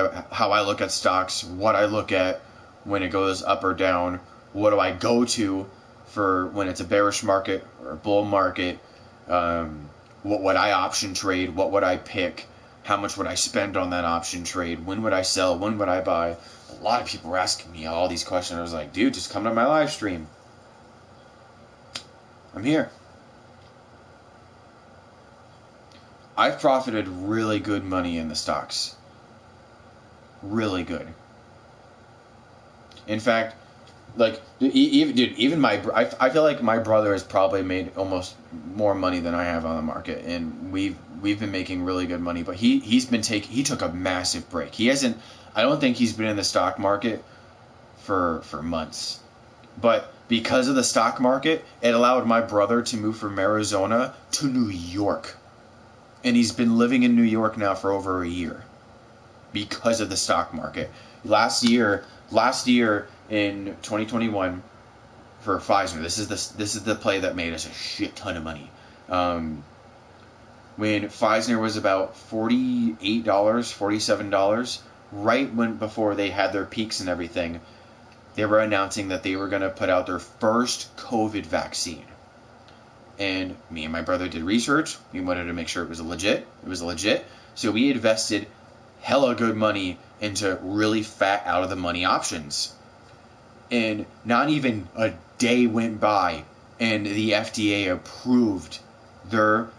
at stocks, what I look at when it goes up or down, what do I go to for when it's a bearish market or a bull market, what would I option trade, what would I pick, how much would I spend on that option trade, when would I sell, when would I buy. A lot of people were asking me all these questions. I was like, dude, just come to my live stream. I'm here. I've profited really good money in the stocks. Really good. In fact, like even dude, even I feel like my brother has probably made almost more money than I have on the market, and we've been making really good money. But he took a massive break. He hasn't. I don't think he's been in the stock market for months. But because of the stock market, it allowed my brother to move from Arizona to New York, and he's been living in New York now for over a year because of the stock market. Last year in 2021 for Pfizer, this is the play that made us a shit ton of money. When Pfizer was about $48, $47, right when before they had their peaks and everything, they were announcing that they were going to put out their first COVID vaccine. And me and my brother did research. We wanted to make sure it was legit. It was legit. So we invested hella good money into really fat out of the money options. And not even a day went by and the FDA approved their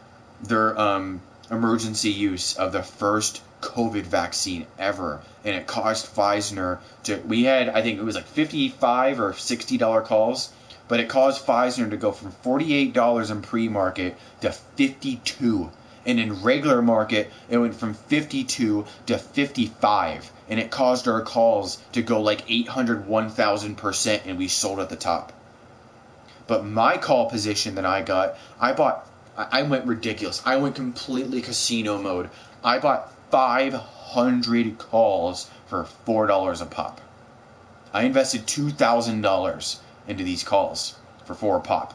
emergency use of the first COVID vaccine ever, and it caused Pfizer to. We had, I think it was like $55 or $60 calls, but it caused Pfizer to go from $48 in pre-market to $52, and in regular market it went from $52 to $55, and it caused our calls to go like 800, 1,000%, and we sold at the top. But my call position that I went ridiculous. I went completely casino mode. I bought 500 calls for $4 a pop. I invested $2,000 into these calls for 4 a pop,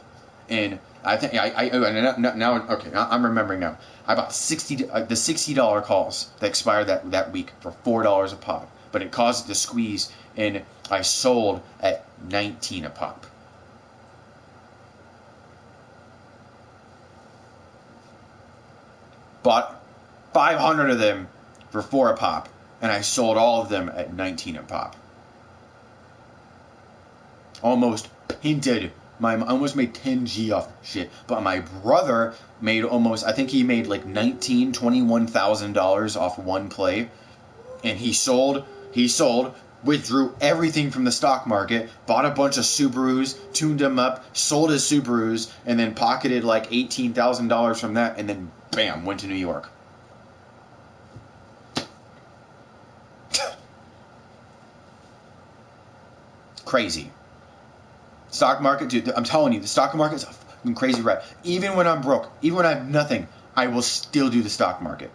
and I think I'm remembering now. I bought the $60 calls that expired that week for $4 a pop, but it caused it to squeeze, and I sold at 19 a pop. Bought 500 of them for 4 a pop, and I sold all of them at 19 a pop. Almost made 10G off shit. But my brother made I think he made like $21,000 off one play, and he sold, withdrew everything from the stock market, bought a bunch of Subarus, tuned them up, sold his Subarus, and then pocketed like $18,000 from that, and then bam, went to New York. Crazy. Stock market, dude, I'm telling you, the stock market's a fucking crazy ride. Even when I'm broke, even when I have nothing, I will still do the stock market.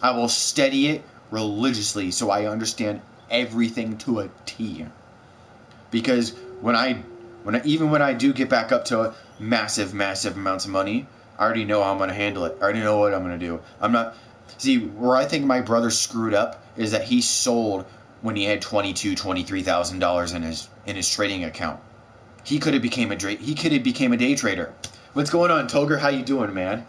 I will study it religiously so I understand everything to a T. Because when I do get back up to massive amounts of money, I already know how I'm going to handle it. I already know what I'm going to do. Where I think my brother screwed up is that he sold when he had $23,000 in his trading account. He could have became a day trader. What's going on, Toger? How you doing, man?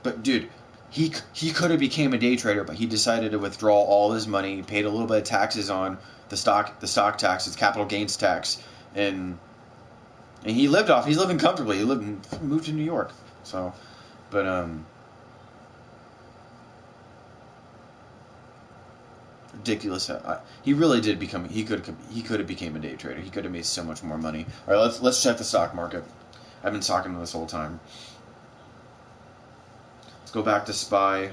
But dude, he could have became a day trader, but he decided to withdraw all his money. He paid a little bit of taxes on the stock taxes, capital gains tax, and he's living comfortably. Moved to New York. So, but ridiculous. He really did become. He could have became a day trader. He could have made so much more money. All right, let's check the stock market. I've been talking this whole time. Let's go back to SPY.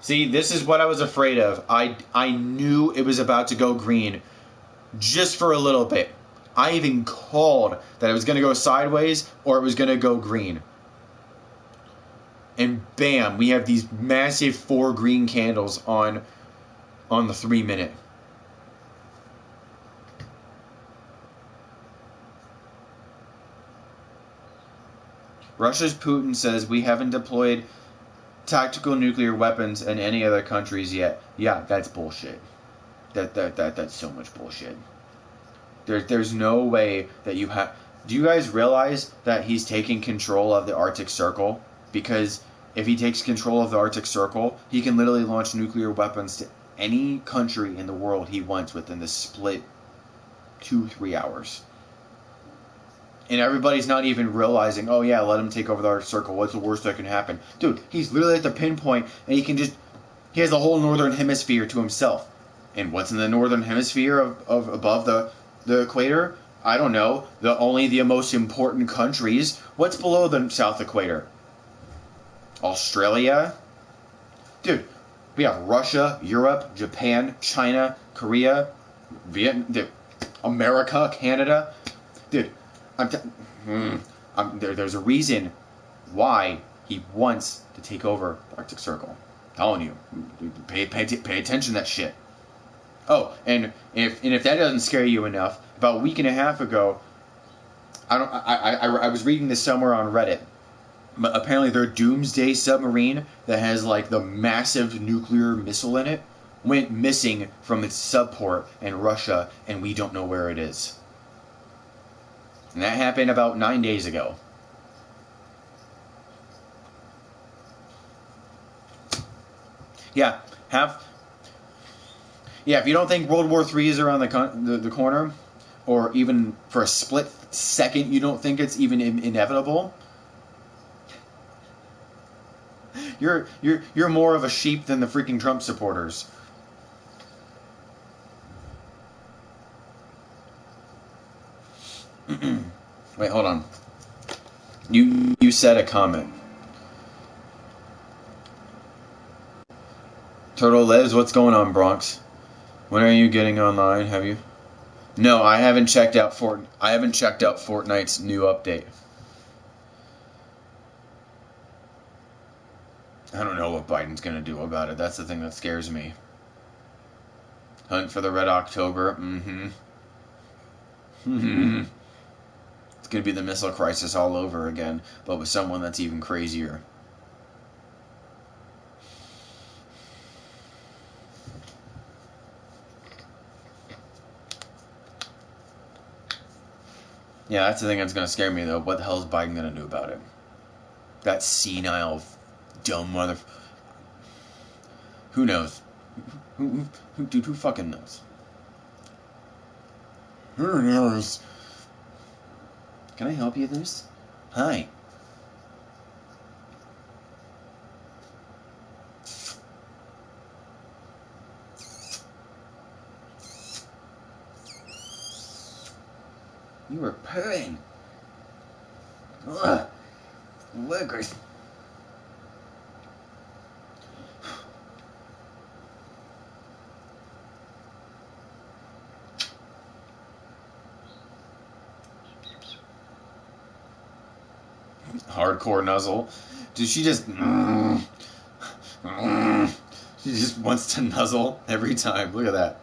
See, this is what I was afraid of. I knew it was about to go green just for a little bit. I even called that it was going to go sideways or it was going to go green. And bam, we have these massive 4 green candles on the 3-minute. Russia's Putin says we haven't deployed tactical nuclear weapons in any other countries yet. Yeah, that's bullshit. That's so much bullshit. There's no way that you have. Do you guys realize that he's taking control of the Arctic Circle? Because if he takes control of the Arctic Circle, he can literally launch nuclear weapons to any country in the world he wants within the split 2-3 hours. And everybody's not even realizing, oh yeah, let him take over the Arctic Circle. What's the worst that can happen? Dude, he's literally at the pinpoint, and he has the whole northern hemisphere to himself. And what's in the northern hemisphere of above the equator? I don't know. Only the most important countries. What's below the South Equator? Australia? Dude, we have Russia, Europe, Japan, China, Korea, Vietnam, America, Canada. Dude, there's a reason why he wants to take over the Arctic Circle. I'm telling you, pay attention to that shit. Oh, and if that doesn't scare you enough, about a week and a half ago, I was reading this somewhere on Reddit. But apparently, their doomsday submarine that has like the massive nuclear missile in it went missing from its subport in Russia, and we don't know where it is. And that happened about 9 days ago. Yeah, if you don't think World War III is around the corner, or even for a split second you don't think it's even inevitable, you're more of a sheep than the freaking Trump supporters. Wait, hold on. You said a comment. Turtle Lives, what's going on, Bronx? When are you getting online? Have you? No, I haven't checked out Fortnite's new update. I don't know what Biden's gonna do about it. That's the thing that scares me. Hunt for the Red October. It's gonna be the missile crisis all over again, but with someone that's even crazier. Yeah, that's the thing that's gonna scare me though. What the hell is Biden gonna do about it? That senile, dumb mother. Who knows? Dude, who fucking knows? Who knows? Can I help you with this? Hi. You were purring. Ugh. Lickers. Hardcore nuzzle. Dude, she just wants to nuzzle every time. Look at that.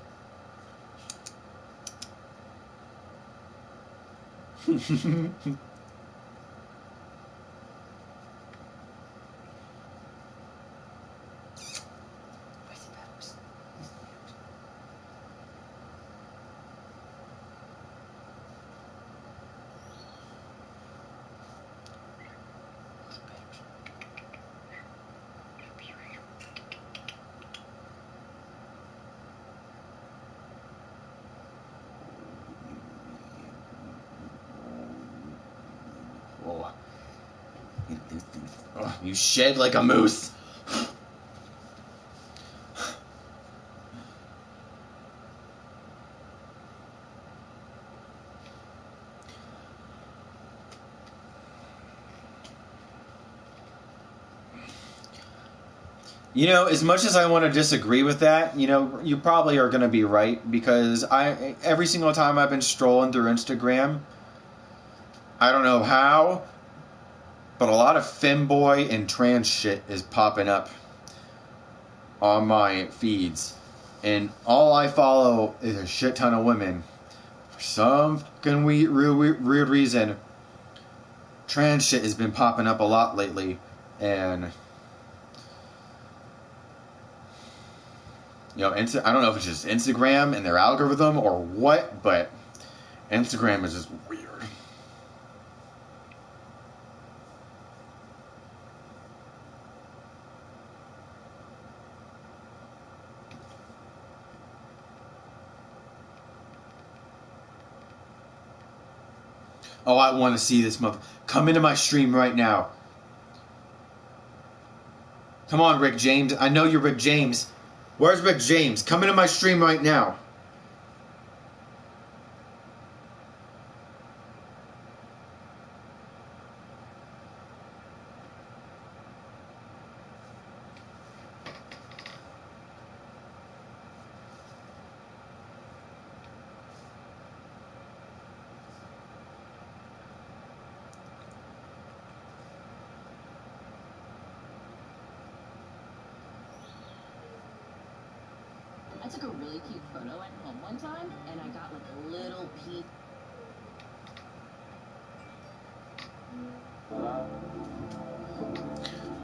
Oh, you shed like a moose. You know, as much as I want to disagree with that, you know, you probably are going to be right, because every single time I've been strolling through Instagram, I don't know how, but a lot of femboy and trans shit is popping up on my feeds. And all I follow is a shit ton of women. For some fucking weird reason, trans shit has been popping up a lot lately. And, you know, I don't know if it's just Instagram and their algorithm or what, but Instagram is just weird. Oh, I want to see this mother. Come into my stream right now. Come on, Rick James. I know you're Rick James. Where's Rick James? Come into my stream right now. I took a really cute photo at home one time, and I got like a little piece.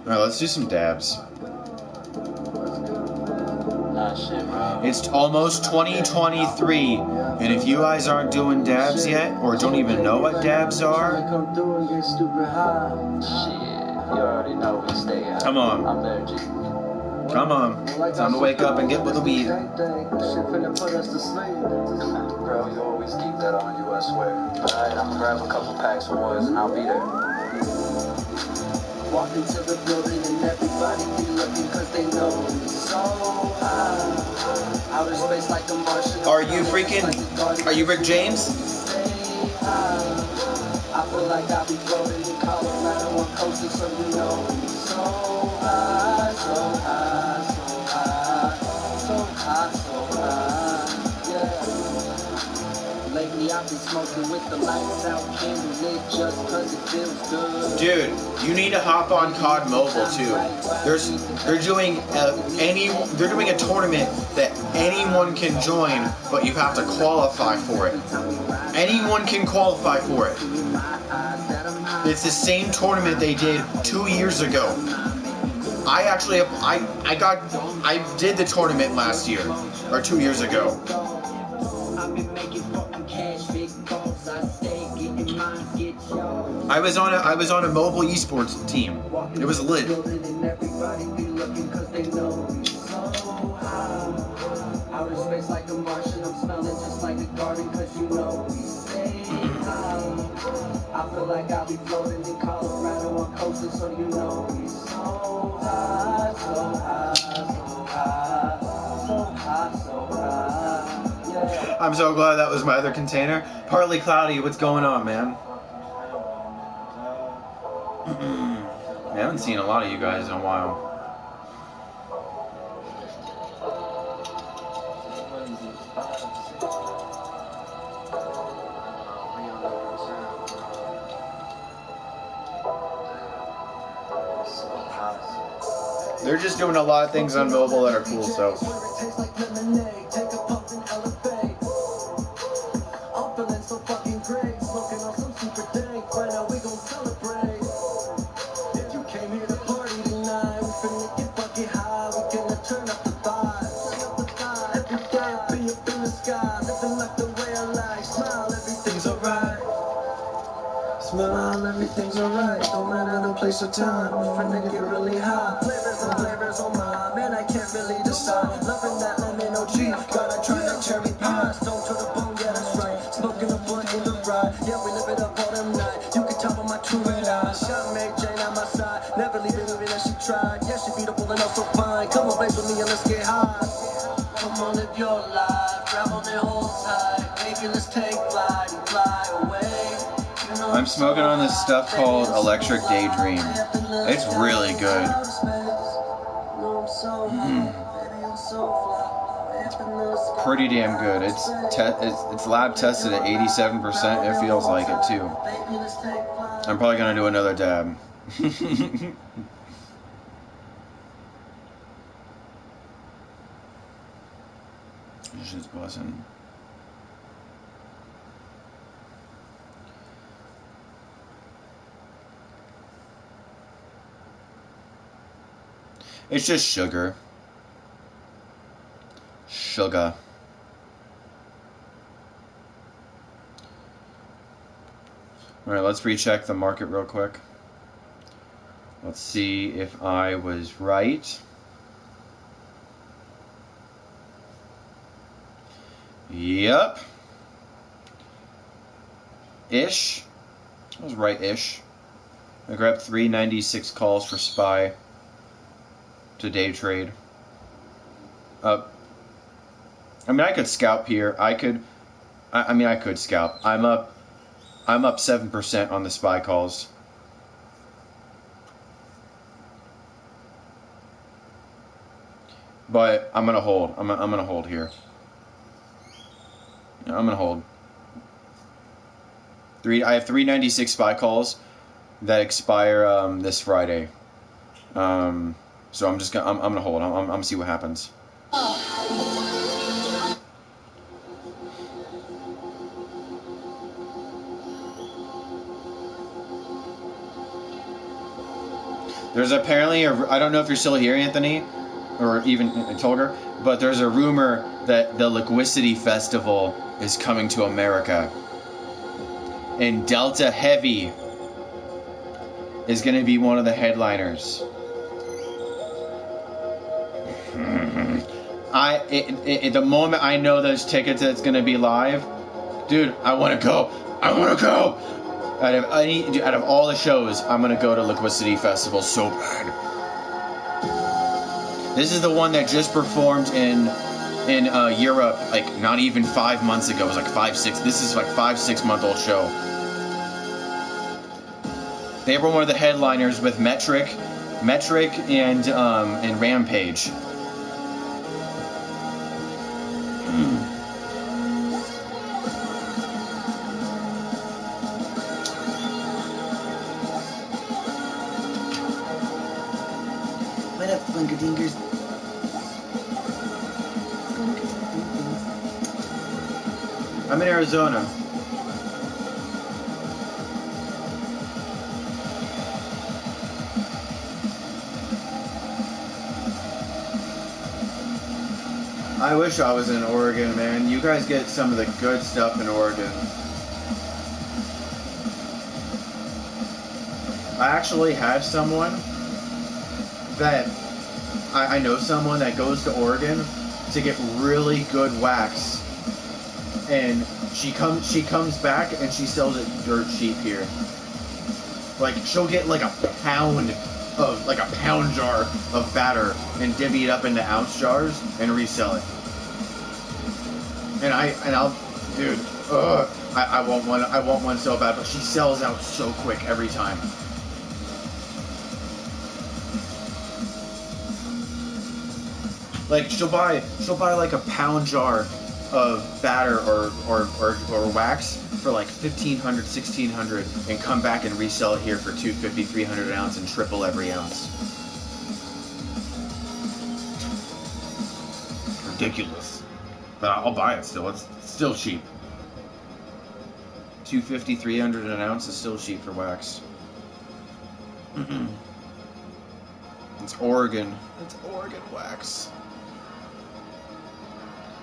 Alright, let's do some dabs. It's almost 2023, and if you guys aren't doing dabs yet, or don't even know what dabs are, come on. Come on. Time to wake up and get with the weed. Girl, you always keep that on you, I swear. Alright, I'm gonna grab a couple packs of ones and I'll be there. Walk into the building and everybody be looking cause they know it's so high. Outer space like a Martian. Are you Rick James? Stay high. I feel like I'll be floating in Colorado on coasting, so you know it's so high, so high, so high, so high, so high, yeah. Lately I've been smoking with the lights out, candle lit just cause it feels good. Dude, you need to hop on COD Mobile too. They're doing a tournament that anyone can join, but you have to qualify for it. Anyone can qualify for it. It's the same tournament they did 2 years ago. I did the tournament last year or 2 years ago. I was on a mobile esports team. It was lit. Outer space like a Martian, I'm smelling just like a garden cause you know we stay high. I feel like I'll be floating in Colorado on coasting, so you know we so high, so high, so high, so high, so high, yeah. I'm so glad that was my other container. Partly Cloudy, what's going on, man? I haven't seen a lot of you guys in a while. They're just doing a lot of things on mobile that are cool, so. I'm feeling so fucking great, smoking on some super dank. Right now we gon' celebrate. If you came here to party tonight, we finna get fucking high. We gonna turn up the vibe. Every day be up in the sky, living like the way I like. Smile, everything's alright. Smile, everything's alright. Don't matter the place or time. We finna get really high. Flavors and flavors on my man, I can't really decide. Loving that lemon OG, gotta try that cherry pie. Stone to the bone, yeah that's right. Smoking a blunt in the ride, yeah we live it up all them night. You can tell by my true red eyes. Shot Mary Jane on my side, never leaving me that she tried. Yeah she beautiful and also fine. Come on babe with me and let's get high. Come on live your life, grab on it hold tight. Baby let's take flight and fly away. I'm smoking on this stuff called Electric Daydream. It's really good. Pretty damn good. It's lab tested at 87%. It feels like it too. I'm probably gonna do another dab. Just buzzing. It's just sugar. Sugar. Alright, let's recheck the market real quick. Let's see if I was right. Yep. Ish. I was right-ish. I grabbed 396 calls for SPY to day trade. I mean, I could scalp here. I mean, I could scalp. I'm up 7% on the SPY calls. But I'm gonna hold. I'm gonna hold here. I'm gonna hold. I have 396 SPY calls that expire this Friday. So I'm gonna hold. I'm gonna see what happens. There's apparently I don't know if you're still here, Anthony, or even Tolger, but there's a rumor that the Liquidity Festival is coming to America. And Delta Heavy is going to be one of the headliners. The moment I know those tickets that's going to be live, dude, I want to go. I want to go. Out of all the shows, I'm going to go to Liquidity Festival so bad. This is the one that just performed in Europe, like not even 5 months ago. It was like 5-6. This is like 5-6 month old show. They were one of the headliners with Metric and Rampage. What up, Funkadinkers? I'm in Arizona. I wish I was in Oregon, man. You guys get some of the good stuff in Oregon. I actually have someone that I know someone that goes to Oregon to get really good wax, and she comes back and she sells it dirt cheap here. Like she'll get like a pound jar of batter and divvy it up into ounce jars and resell it. And I'll, dude, I want one so bad, but she sells out so quick every time. Like she'll buy like a pound jar of batter or wax for like $1,500, $1,600 and come back and resell it here for $250, $300 an ounce and triple every ounce. Ridiculous. But I'll buy it still. It's still cheap. $250, $300 an ounce is still cheap for wax. It's Oregon. It's Oregon wax.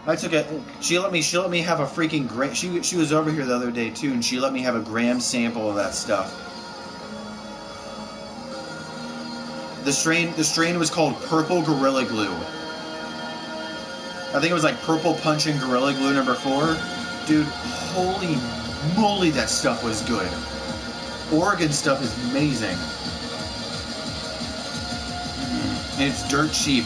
I took it. She let me have a freaking gram. She was over here the other day too, and she let me have a gram sample of that stuff. The strain was called Purple Gorilla Glue. I think it was like Purple Punching Gorilla Glue number 4. Dude, holy moly, that stuff was good. Oregon stuff is amazing, and it's dirt cheap.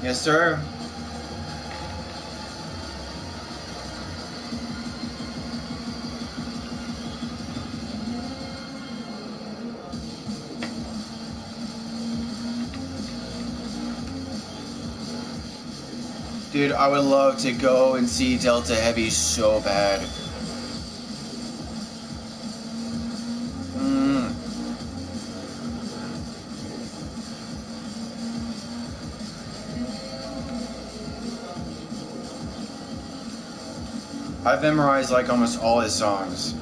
Yes, sir. Dude, I would love to go and see Delta Heavy so bad. I've memorized like almost all his songs.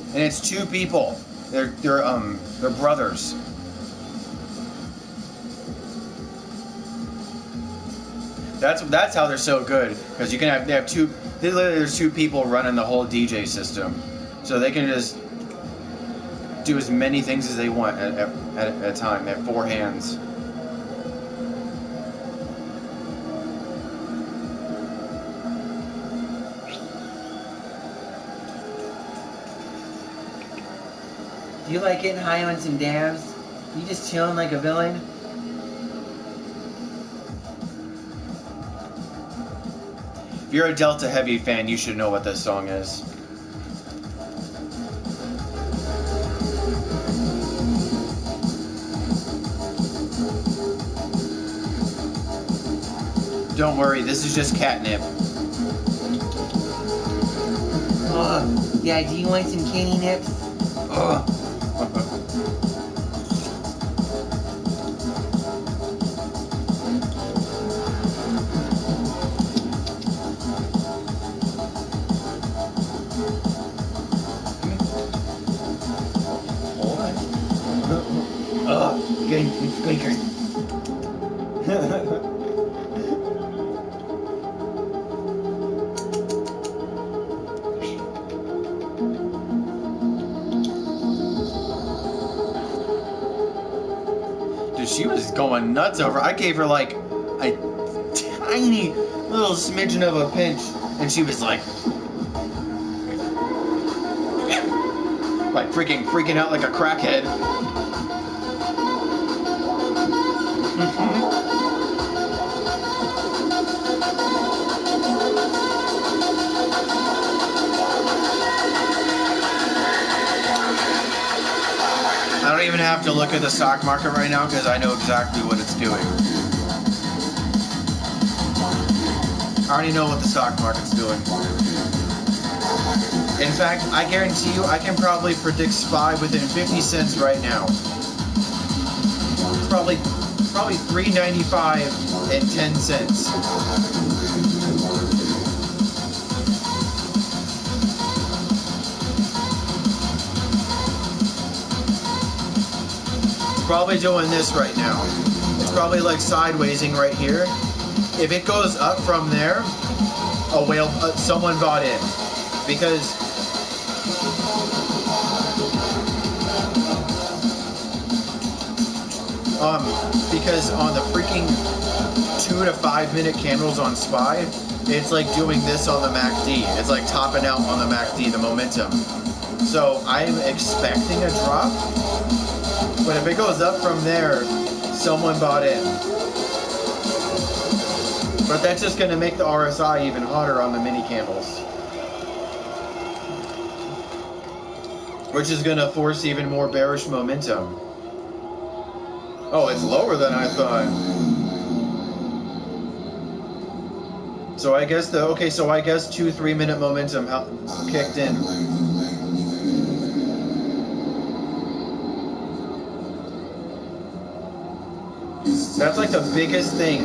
And it's two people. They're brothers. That's how they're so good, because they have two. There's two people running the whole DJ system, so they can just do as many things as they want at a time. They have four hands. Do you like getting high on some dabs? You just chilling like a villain? If you're a Delta Heavy fan, you should know what this song is. Don't worry, this is just catnip. Oh, yeah, do you want some candy nips? Ugh. Getting squeaker. Dude, she was going nuts over. I gave her like a tiny little smidgen of a pinch, and she was like freaking out like a crackhead. I don't even have to look at the stock market right now because I know exactly what it's doing. I already know what the stock market's doing. In fact, I guarantee you I can probably predict SPY within 50 cents right now. It's probably $3.95 and 10 cents. Probably doing this right now. It's probably like sidewaysing right here. If it goes up from there, a whale, someone bought in, because on the freaking 2 to 5 minute candles on SPY, it's like doing this on the MACD. It's like topping out on the MACD, the momentum. So I'm expecting a drop. But if it goes up from there, someone bought in. But that's just going to make the RSI even hotter on the mini candles. Which is going to force even more bearish momentum. Oh, it's lower than I thought. So I guess 2-3 minute momentum kicked in. That's like the biggest thing.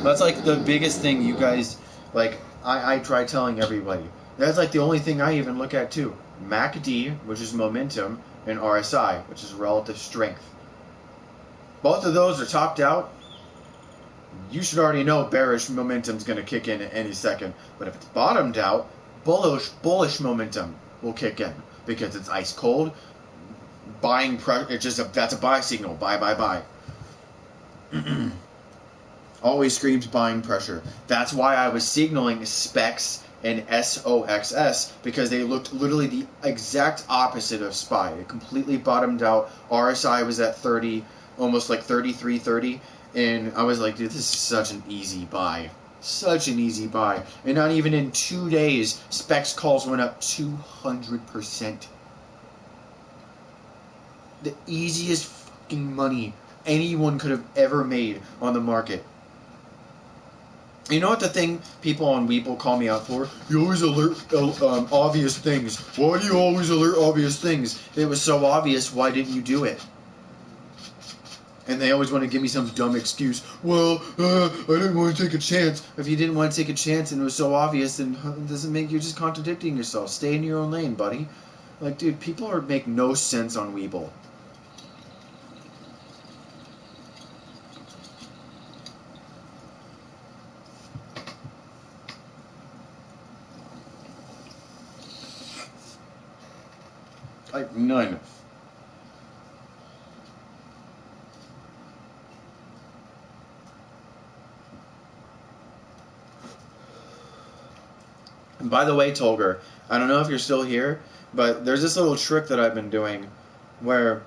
That's like the biggest thing you guys, like, I try telling everybody. That's like the only thing I even look at too. MACD, which is momentum, and RSI, which is relative strength. Both of those are topped out. You should already know bearish momentum's going to kick in at any second. But if it's bottomed out, bullish momentum will kick in because it's ice cold. Buying that's a buy signal. Buy. Always screams buying pressure. That's why I was signaling SPEX and SOXS, because they looked literally the exact opposite of SPY. It completely bottomed out. RSI was at 30, almost like 33.30, and I was like, dude, this is such an easy buy. Such an easy buy. And not even in 2 days, SPEX calls went up 200%. The easiest fucking money anyone could have ever made on the market. You know what the thing people on Weeble call me out for? You always alert obvious things. Why do you always alert obvious things? It was so obvious, why didn't you do it? And they always want to give me some dumb excuse. Well, I didn't want to take a chance. If you didn't want to take a chance and it was so obvious, then it doesn't make you're just contradicting yourself. Stay in your own lane, buddy. Like, dude, people make no sense on Weeble. Like, none. And by the way, Tolger, I don't know if you're still here, but there's this little trick that I've been doing where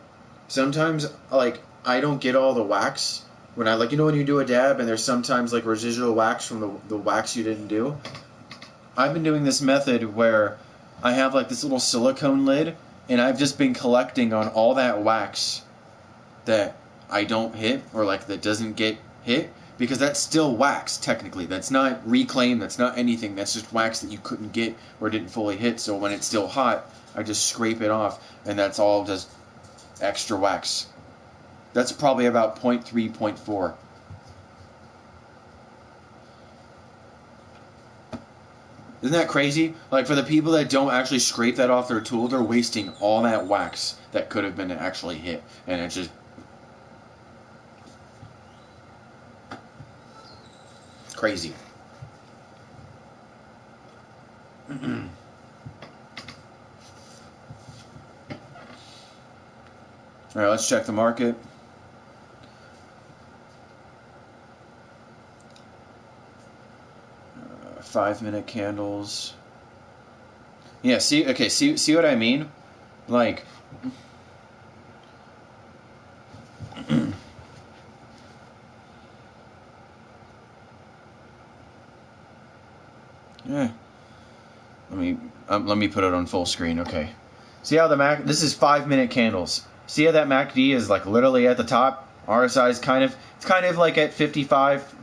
sometimes, like, I don't get all the wax when I, like, you know when you do a dab and there's sometimes, like, residual wax from the wax you didn't do? I've been doing this method where I have, like, this little silicone lid, and I've just been collecting on all that wax that I don't hit, or, like, that doesn't get hit, because that's still wax, technically. That's not reclaimed, that's not anything, that's just wax that you couldn't get or didn't fully hit, so when it's still hot, I just scrape it off, and that's all just extra wax. That's probably about 0.3, 0.4. Isn't that crazy? Like, for the people that don't actually scrape that off their tool, they're wasting all that wax that could have been actually hit, and it's just crazy. Alright, let's check the market. Five-minute candles. Yeah, see what I mean? Like, yeah. Let me put it on full screen. Okay. See how this is 5-minute candles. See how that MACD is like literally at the top? RSI is kind of like at 55,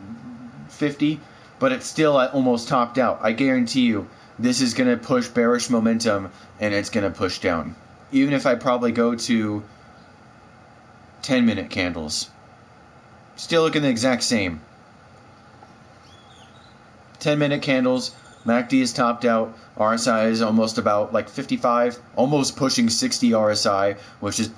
50, but it's still at almost topped out. I guarantee you, this is gonna push bearish momentum and it's gonna push down. Even if I probably go to 10-minute candles, still looking the exact same. 10-minute candles. MACD is topped out. RSI is almost about like 55, almost pushing 60 RSI, which is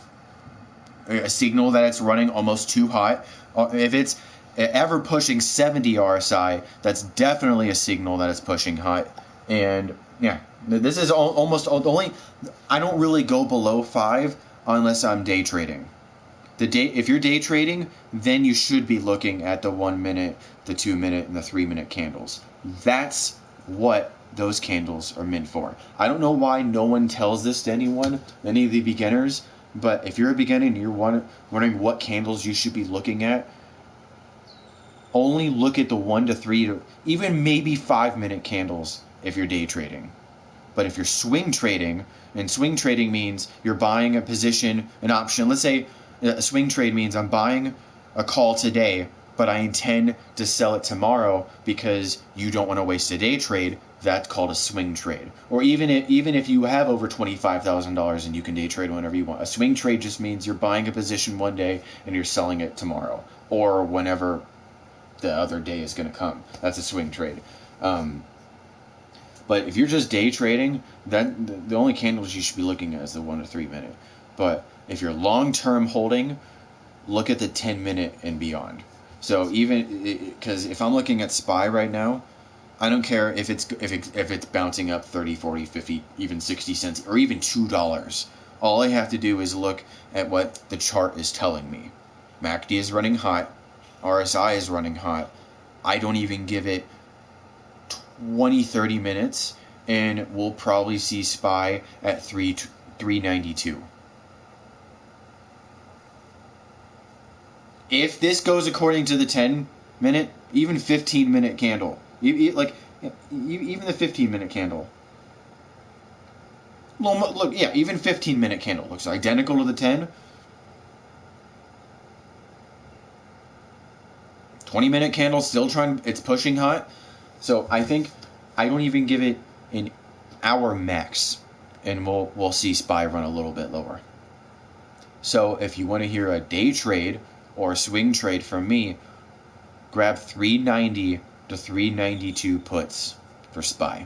a signal that it's running almost too hot. If it's ever pushing 70 RSI, that's definitely a signal that it's pushing hot. And yeah, this is almost only. I don't really go below 5 unless I'm day trading. If you're day trading, then you should be looking at the 1 minute, the 2 minute, and the 3 minute candles. That's what those candles are meant for. I don't know why no one tells this to anyone, any of the beginners, but if you're a beginner and you're wondering what candles you should be looking at, only look at the 1 to 3 to even maybe 5-minute candles if you're day trading. But if you're swing trading, and swing trading means you're buying a position, an option. Let's say a swing trade means I'm buying a call today, but I intend to sell it tomorrow because you don't want to waste a day trade. That's called a swing trade. Or even if you have over $25,000 and you can day trade whenever you want. A swing trade just means you're buying a position one day and you're selling it tomorrow or whenever the other day is going to come. That's a swing trade. But if you're just day trading, then the only candles you should be looking at is the 1 to 3 minute. But if you're long-term holding, look at the 10-minute and beyond. So even because if I'm looking at SPY right now, I don't care if it's bouncing up 30, 40, 50, even 60 cents or even $2. All I have to do is look at what the chart is telling me. MACD is running hot, RSI is running hot. I don't even give it 20, 30 minutes and we'll probably see SPY at 392. If this goes according to the 10-minute, even 15-minute candle, even the 15-minute candle. Well, look, yeah, even 15-minute candle looks identical to the 10. 20-minute candle still trying, it's pushing hot. So I think I don't even give it an hour max, and we'll see SPY run a little bit lower. So if you want to hear a day trade or a swing trade from me, grab 390 to 392 puts for SPY.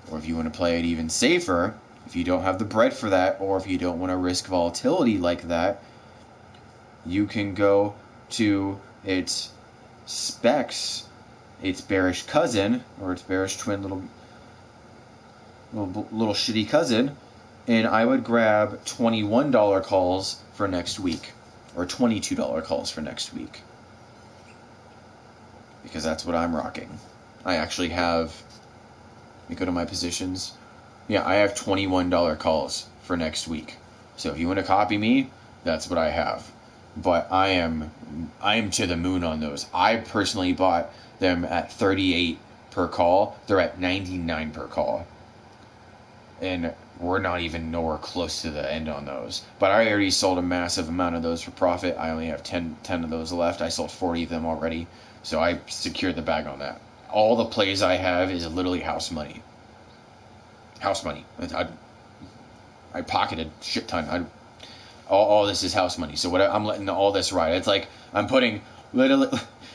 Or if you want to play it even safer, if you don't have the bread for that, or if you don't want to risk volatility like that, you can go to its specs, its bearish cousin, or its bearish twin little shitty cousin, and I would grab $21 calls for next week, or $22 calls for next week, because that's what I'm rocking. I actually have, let me go to my positions. Yeah, I have $21 calls for next week. So if you want to copy me, that's what I have. But I am to the moon on those. I personally bought them at 38 per call. They're at 99 per call. And we're not even nowhere close to the end on those. But I already sold a massive amount of those for profit. I only have 10 of those left. I sold 40 of them already. So I secured the bag on that. All the plays I have is literally house money. House money. I pocketed a shit ton. All this is house money. So what I'm letting all this ride. It's like I'm putting literally.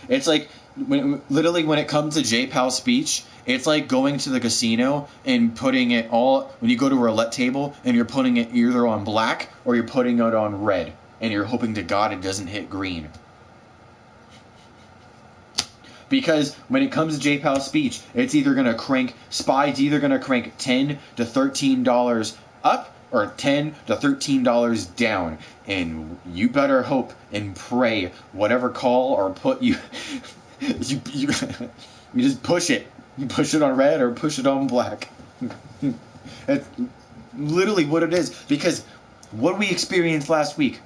It's like when it comes to J-Pal's speech, it's like going to the casino and putting it all. When you go to a roulette table and you're putting it either on black or you're putting it on red, and you're hoping to God it doesn't hit green. Because when it comes to J-Pal's speech, it's either going to crank, SPY's either going to crank $10 to $13 up or $10 to $13 down. And you better hope and pray whatever call or put you you just push it. You push it on red or push it on black. That's literally what it is. Because what we experienced last week,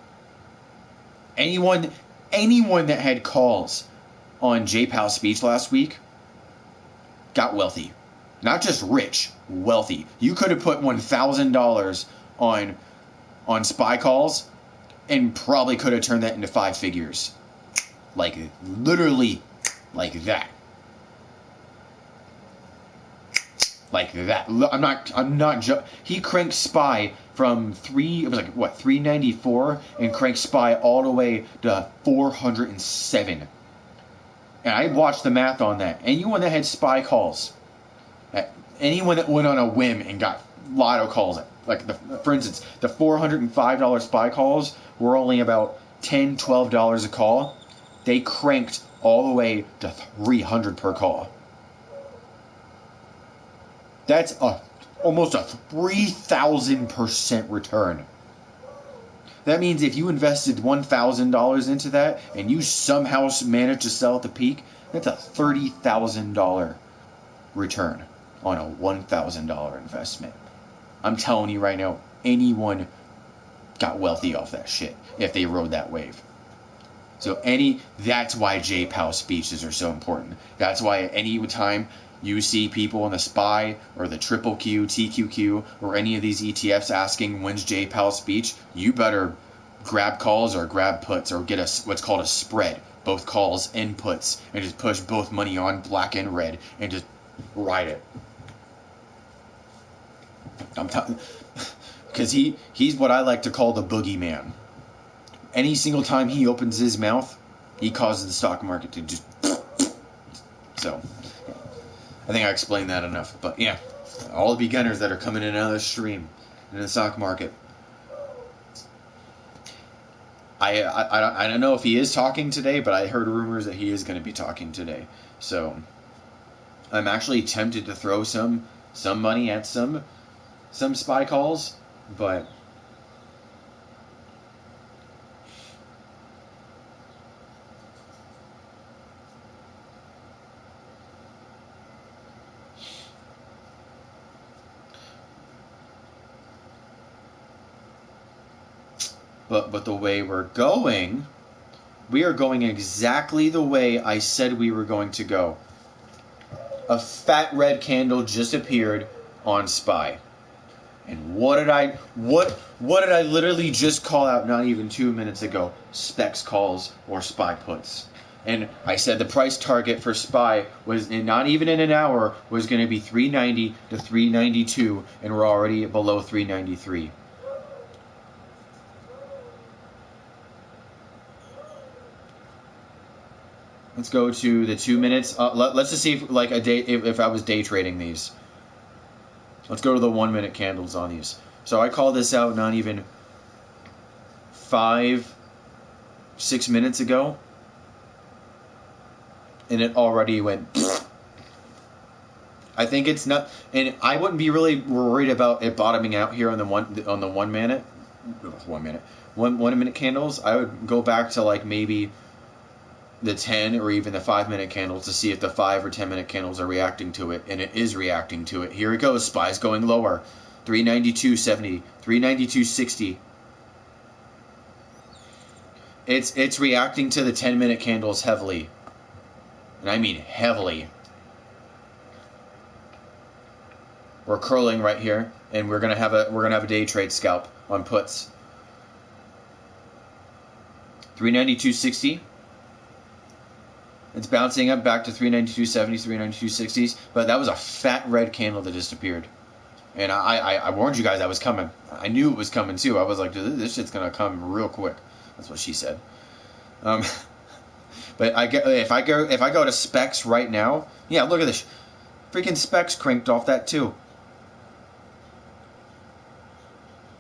anyone that had calls on J-Pal's speech last week got wealthy. Not just rich, wealthy. You could have put $1,000 on SPY calls and probably could have turned that into 5 figures. Like, literally like that. Like that. I'm not he cranked SPY from 394 and cranked SPY all the way to 407. And I watched the math on that. Anyone that had SPY calls, anyone that went on a whim and got lotto calls, for instance, the $405 SPY calls were only about $10, $12 a call. They cranked all the way to $300 per call. That's almost a 3,000% return. That means if you invested $1,000 into that and you somehow managed to sell at the peak, that's a $30,000 return on a $1,000 investment. I'm telling you right now, anyone got wealthy off that shit if they rode that wave. So that's why J-Pal speeches are so important. That's why any time you see people in the SPY or the Triple Q, TQQ, or any of these ETFs asking when's J-Pal's speech, you better grab calls or grab puts or get what's called a spread, both calls and puts, and just push both money on black and red and just ride it. Because he's what I like to call the boogeyman. Any single time he opens his mouth, he causes the stock market to just. So, I think I explained that enough. But yeah, all the beginners that are coming in and out of the stream in the stock market. I don't know if he is talking today, but I heard rumors that he is going to be talking today. So, I'm actually tempted to throw some money at some SPY calls, but the way we are going exactly the way I said we were going to go. A fat red candle just appeared on SPY. And what did I literally just call out not even 2 minutes ago? Specs calls or SPY puts. And I said the price target for SPY was not even in an hour was going to be 390 to 392, and we're already below 393. Let's go to the 2 minutes. Let's just see if like a day if I was day trading these. Let's go to the 1 minute candles on these. So I called this out not even 5-6 minutes ago, and it already went. I think it's not, and I wouldn't be really worried about it bottoming out here on the 1 minute, 1 minute candles. I would go back to like maybe the 10 or even the 5 minute candles to see if the 5 or 10 minute candles are reacting to it, and it is reacting to it. Here it goes. SPY's going lower. 392.70, 392.60. It's reacting to the 10 minute candles heavily, and I mean heavily. We're curling right here, and we're gonna have a day trade scalp on puts. 392.60. It's bouncing up back to 392.70s, 392.60s, but that was a fat red candle that just appeared. And I warned you guys that was coming. I knew it was coming too. I was like, this shit's gonna come real quick. That's what she said. But if I go to specs right now, yeah, look at this. Freaking specs cranked off that too.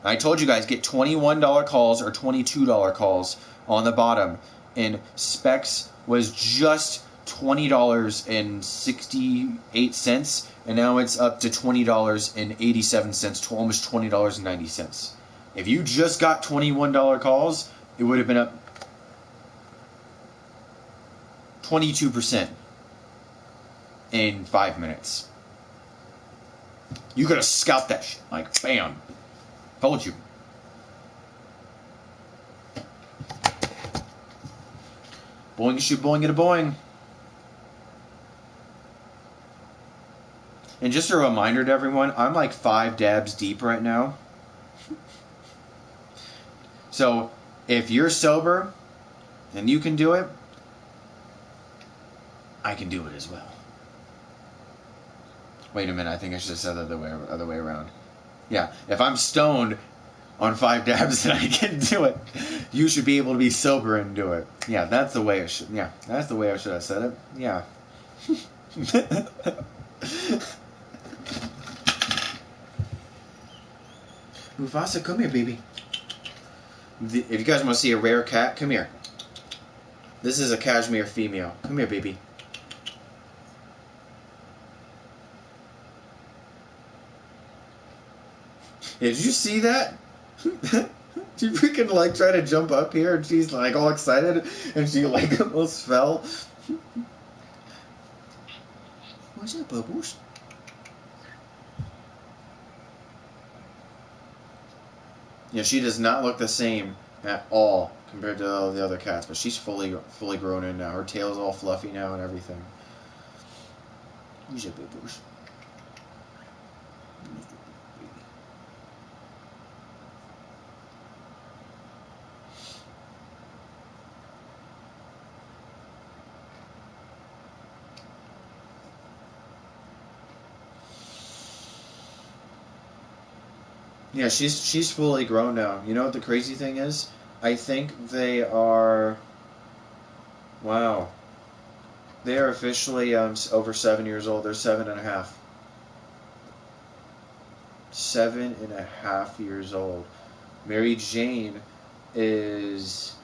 I told you guys, get $21 calls or $22 calls on the bottom, and specs was just $20.68, and now it's up to $20.87 to almost $20.90. If you just got $21 calls, it would have been up 22% in 5 minutes. You could have scalped that shit, like bam. Told you. Boing a shoot, boing it a boing. And just a reminder to everyone, I'm like 5 dabs deep right now. So if you're sober and you can do it, I can do it as well. Wait a minute, I think I should have said the other way around. Yeah, if I'm stoned on 5 dabs and I can do it, you should be able to be sober and do it. Yeah, that's the way it should. Yeah, that's the way I should have said it. Yeah. Mufasa, come here, baby. If you guys want to see a rare cat, come here. This is a cashmere female. Come here, baby. Did you see that? She freaking like tried to jump up here, and she's like all excited, and she like almost fell. What's up, Bubbles? Yeah, she does not look the same at all compared to all the other cats, but she's fully grown in now. Her tail's all fluffy now and everything. Who's up, Bubbles? Yeah, she's fully grown now. You know what the crazy thing is? I think they are. Wow. They are officially over 7 years old. They're 7.5. 7.5 years old. Mary Jane is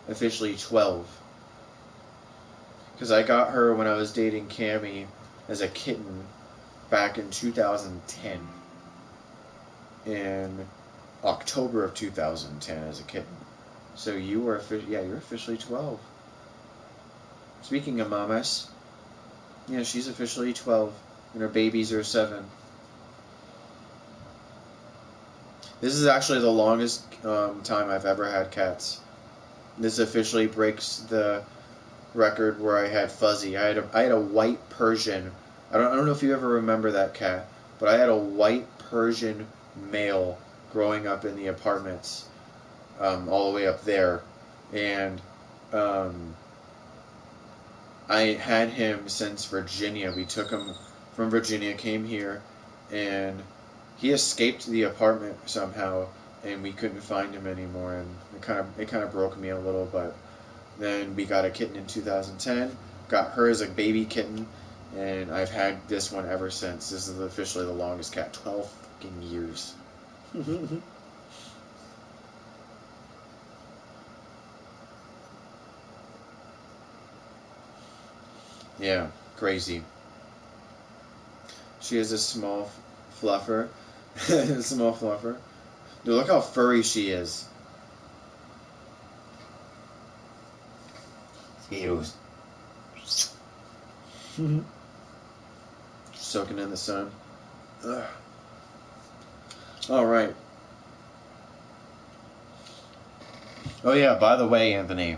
officially 12. Because I got her when I was dating Cammie as a kitten back in 2010. In October of 2010 as a kitten. So you were you're officially 12. Speaking of mamas, yeah, she's officially 12, and her babies are 7. This is actually the longest time I've ever had cats. This officially breaks the record where I had Fuzzy. I had a white Persian. I don't know if you ever remember that cat, but I had a white Persian male growing up in the apartments, all the way up there, and I had him since Virginia. We took him from Virginia, came here, and he escaped the apartment somehow, and we couldn't find him anymore, and it kind of broke me a little. But then we got a kitten in 2010, got her as a baby kitten, and I've had this one ever since. This is officially the longest cat, 12 fucking years. Yeah, crazy. She is a small fluffer. A small fluffer. Dude, look how furry she is. Skittles. Soaking in the sun. Ugh. All right. Oh yeah. By the way, Anthony,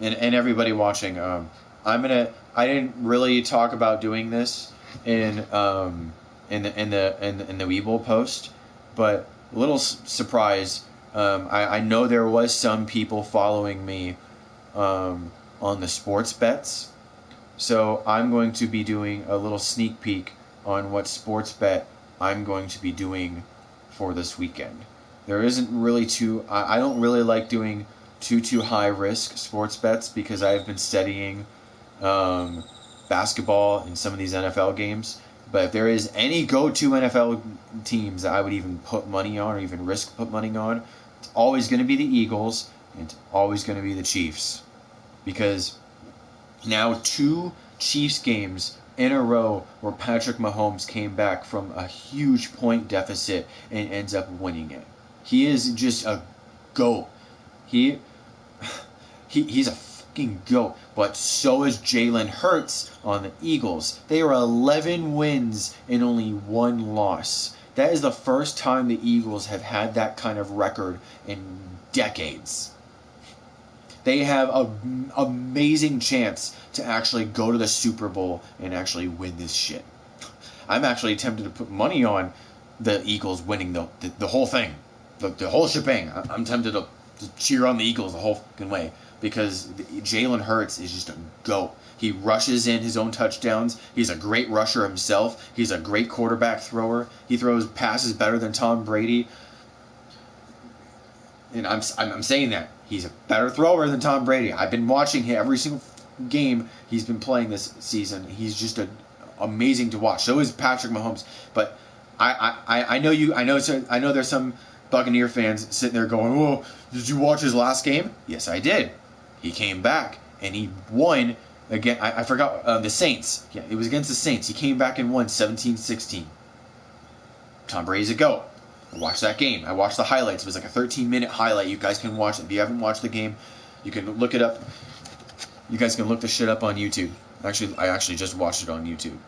and everybody watching, I didn't really talk about doing this in the Weeble post, but a little surprise. I know there was some people following me on the sports bets, so I'm going to be doing a little sneak peek on what sports bet I'm going to be doing for this weekend. There isn't really I don't really like doing too high risk sports bets because I've been studying basketball and some of these NFL games. But if there is any go-to NFL teams that I would even put money on or even risk put money on, it's always going to be the Eagles and it's always going to be the Chiefs. Because now 2 Chiefs games in a row where Patrick Mahomes came back from a huge point deficit and ends up winning it. He is just a GOAT. He's a fucking GOAT. But so is Jalen Hurts on the Eagles. They are 11 wins and only 1 loss. That is the first time the Eagles have had that kind of record in decades. They have an amazing chance to actually go to the Super Bowl and actually win this shit. I'm actually tempted to put money on the Eagles winning the whole thing. The whole shebang. I'm tempted to cheer on the Eagles the whole fucking way because Jalen Hurts is just a GOAT. He rushes in his own touchdowns. He's a great rusher himself. He's a great quarterback thrower. He throws passes better than Tom Brady. And I'm saying that. He's a better thrower than Tom Brady. I've been watching him every single game he's been playing this season. He's just amazing to watch. So is Patrick Mahomes. But I know there's some Buccaneer fans sitting there going, "Oh, did you watch his last game?" Yes, I did. He came back and he won again. I forgot the Saints. Yeah, it was against the Saints. He came back and won 17-16. Tom Brady's a GOAT. I watched that game. I watched the highlights. It was like a 13-minute highlight. You guys can watch it. If you haven't watched the game, you can look it up. You guys can look the shit up on YouTube. I actually just watched it on YouTube.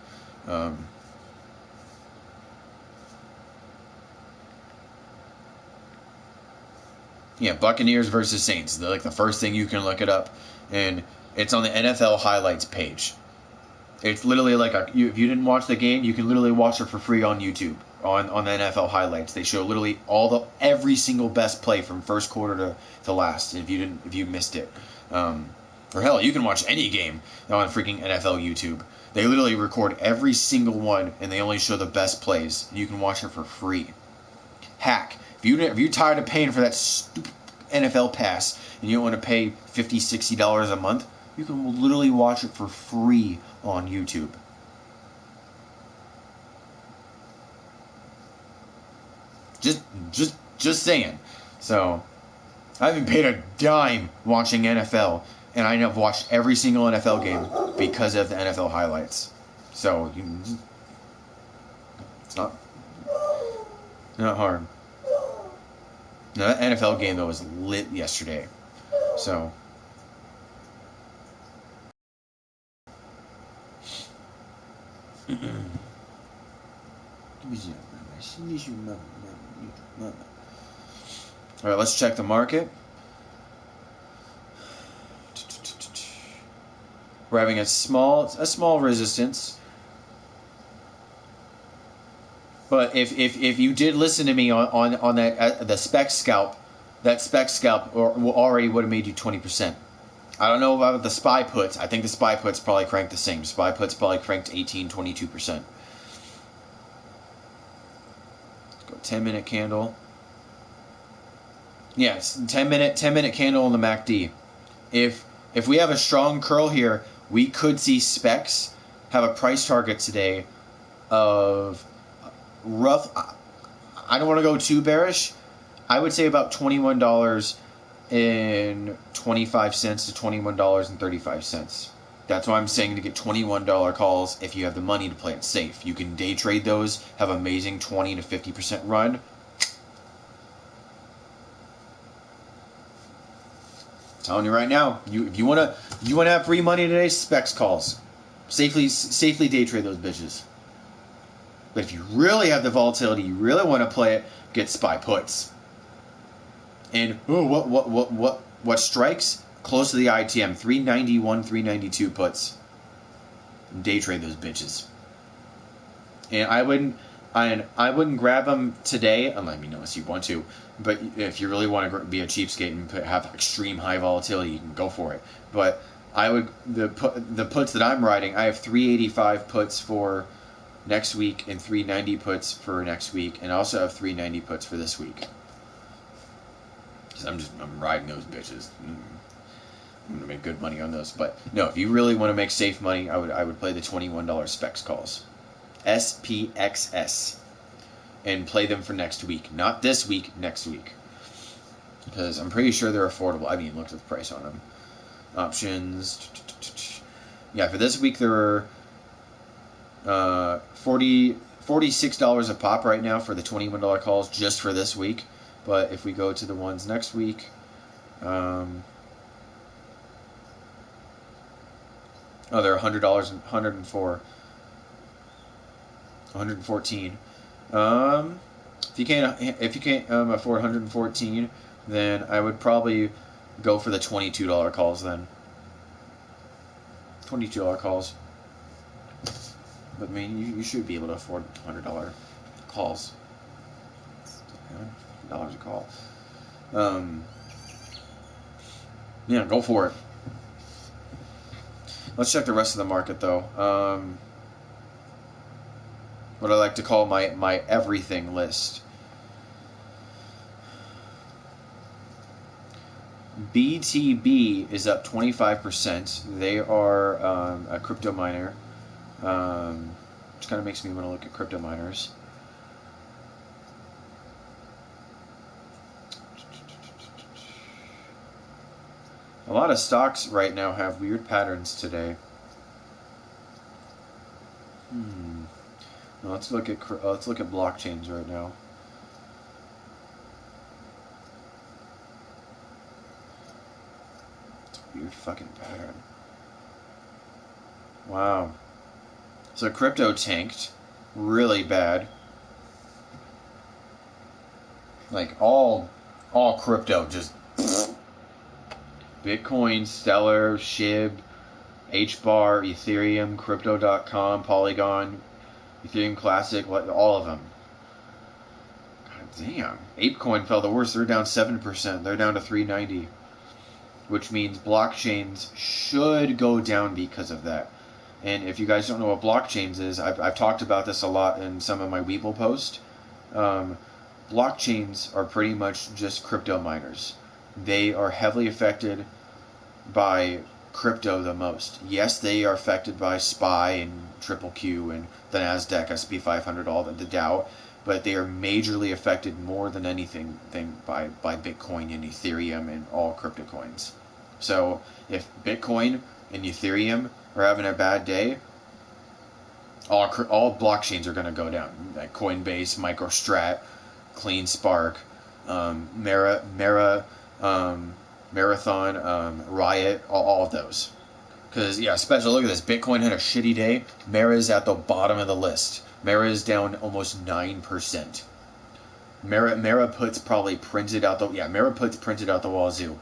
Yeah, Buccaneers versus Saints. They're like the first thing you can look it up, and it's on the NFL highlights page. It's literally like if you didn't watch the game, you can literally watch it for free on YouTube on the NFL highlights. They show literally every single best play from first quarter to last. If you missed it, or hell, you can watch any game on freaking NFL YouTube. They literally record every single one, and they only show the best plays. You can watch it for free. Hack. If you're tired of paying for that stupid NFL pass and you don't want to pay $50, $60 a month, you can literally watch it for free on YouTube. Just saying. So, I haven't paid a dime watching NFL, and I have watched every single NFL game because of the NFL highlights. So, it's not hard. Now, that NFL game, though, was lit yesterday. So. All right, let's check the market. We're having a small resistance. But if you did listen to me on that the spec scalp, that spec scalp already would have made you 20%. I don't know about the SPY puts. I think the SPY puts probably cranked the same. SPY puts probably cranked 18, 22%. Let's go 10-minute candle. Yes, 10-minute candle on the MACD. If we have a strong curl here, we could see specs have a price target today of rough. I don't want to go too bearish. I would say about $21.25 to $21.35. That's why I'm saying to get $21 calls if you have the money to play it safe. You can day trade those, have amazing 20 to 50% run. I'm telling you right now, if you wanna have free money today, specs calls. Safely day trade those bitches. But if you really have the volatility, you really want to play it, get SPY puts. And what strikes close to the ITM? 391, 392 puts. Day trade those bitches. And I wouldn't grab them today, and let me know if you want to. But if you really want to be a cheapskate and have extreme high volatility, you can go for it. But I would the puts that I'm writing. I have 385 puts for next week and 390 puts for next week, and I also have 390 puts for this week. Because I'm riding those bitches. I'm gonna make good money on those. But no, if you really want to make safe money, I would play the $21 specs calls, SPXS, and play them for next week, not this week, next week, because I'm pretty sure they're affordable. I mean, look at the price on them. Options. Yeah, for this week there were $46 a pop right now for the $21 calls just for this week. But if we go to the ones next week, they're $100, 104, 114. If you can't afford 114, then I would probably go for the $22 calls then. $22 calls. But I mean, you should be able to afford $100 calls. $100 a call. Yeah, go for it. Let's check the rest of the market though. What I like to call my everything list. BTB is up 25%. They are a crypto miner. Which kind of makes me want to look at crypto miners. A lot of stocks right now have weird patterns today. Now let's look at blockchains right now. It's a weird fucking pattern. Wow. So crypto tanked really bad. Like all crypto just Bitcoin, Stellar, SHIB, HBAR, Ethereum, Crypto.com, Polygon, Ethereum Classic, all of them. God damn. ApeCoin fell the worst. They're down 7%. They're down to 390. Which means blockchains should go down because of that. And if you guys don't know what blockchains is, I've talked about this a lot in some of my Weeble posts. Blockchains are pretty much just crypto miners. They are heavily affected by crypto the most. Yes, they are affected by SPY and Triple Q and the Nasdaq, SP 500, all the Dow, but they are majorly affected more than anything by Bitcoin and Ethereum and all crypto coins. So if Bitcoin and Ethereum are having a bad day, all blockchains are going to go down. Like Coinbase, MicroStrat, CleanSpark, Marathon, Riot, all of those. Because, yeah, especially look at this. Bitcoin had a shitty day. Mara is at the bottom of the list. Mara is down almost 9%. Mara puts probably printed out the... Yeah, Mara puts printed out the wazoo.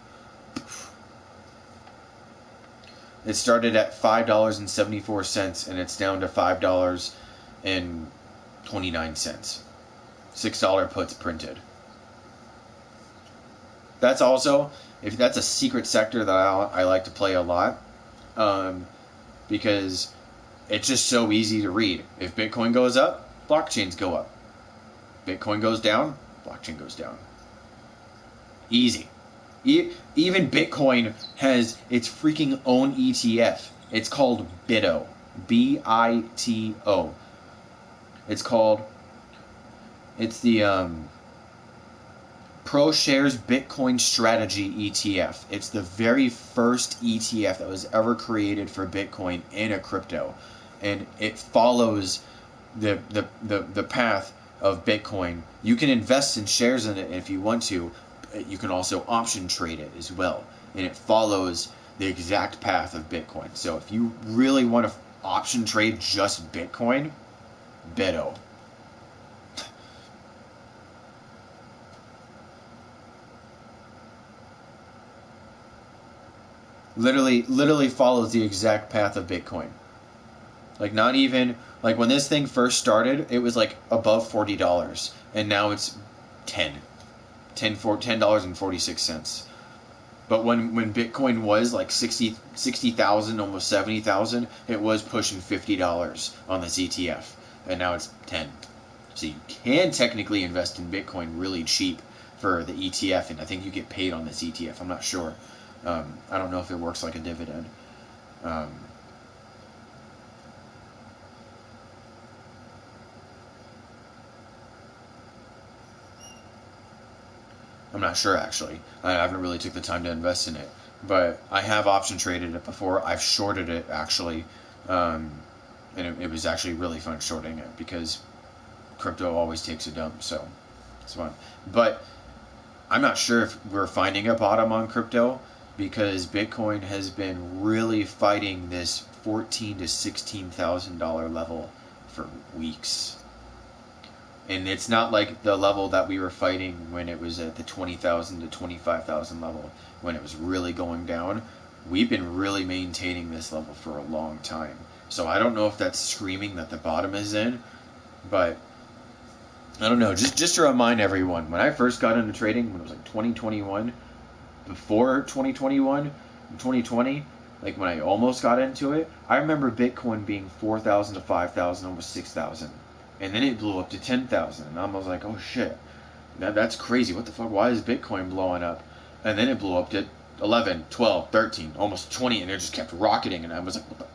It started at $5.74, and it's down to $5.29. $6 puts printed. That's also... if that's a secret sector that I like to play a lot, because it's just so easy to read. If Bitcoin goes up, blockchains go up. Bitcoin goes down, blockchain goes down. Easy. Even Bitcoin has its freaking own ETF. It's called BITO. BITO. It's the ProShares Bitcoin Strategy ETF. It's the very first ETF that was ever created for Bitcoin in a crypto. And it follows the path of Bitcoin. You can invest in shares in it if you want to. You can also option trade it as well. And it follows the exact path of Bitcoin. So if you really want to option trade just Bitcoin, BITO. Literally follows the exact path of Bitcoin. Like, not even, like, when this thing first started, it was like above $40, and now it's $10.46. But when Bitcoin was like 60,000, almost 70,000, it was pushing $50 on this ETF, and now it's 10. So you can technically invest in Bitcoin really cheap for the ETF, and I think you get paid on this ETF. I'm not sure. I don't know if it works like a dividend. I'm not sure, actually. I haven't really took the time to invest in it, but I have option traded it before. I've shorted it, actually, and it was actually really fun shorting it because crypto always takes a dump, so it's fun. But I'm not sure if we're finding a bottom on crypto, because Bitcoin has been really fighting this $14,000 to $16,000 level for weeks. And it's not like the level that we were fighting when it was at the 20,000 to 25,000 level, when it was really going down. We've been really maintaining this level for a long time. So I don't know if that's screaming that the bottom is in, but I don't know. Just to remind everyone, when I first got into trading, when it was like 2021, before 2021, 2020, like when I almost got into it, I remember Bitcoin being 4,000 to 5,000, almost 6,000. And then it blew up to 10,000. And I was like, oh shit, that's crazy. What the fuck? Why is Bitcoin blowing up? And then it blew up to 11, 12, 13, almost 20, and it just kept rocketing. And I was like, what the?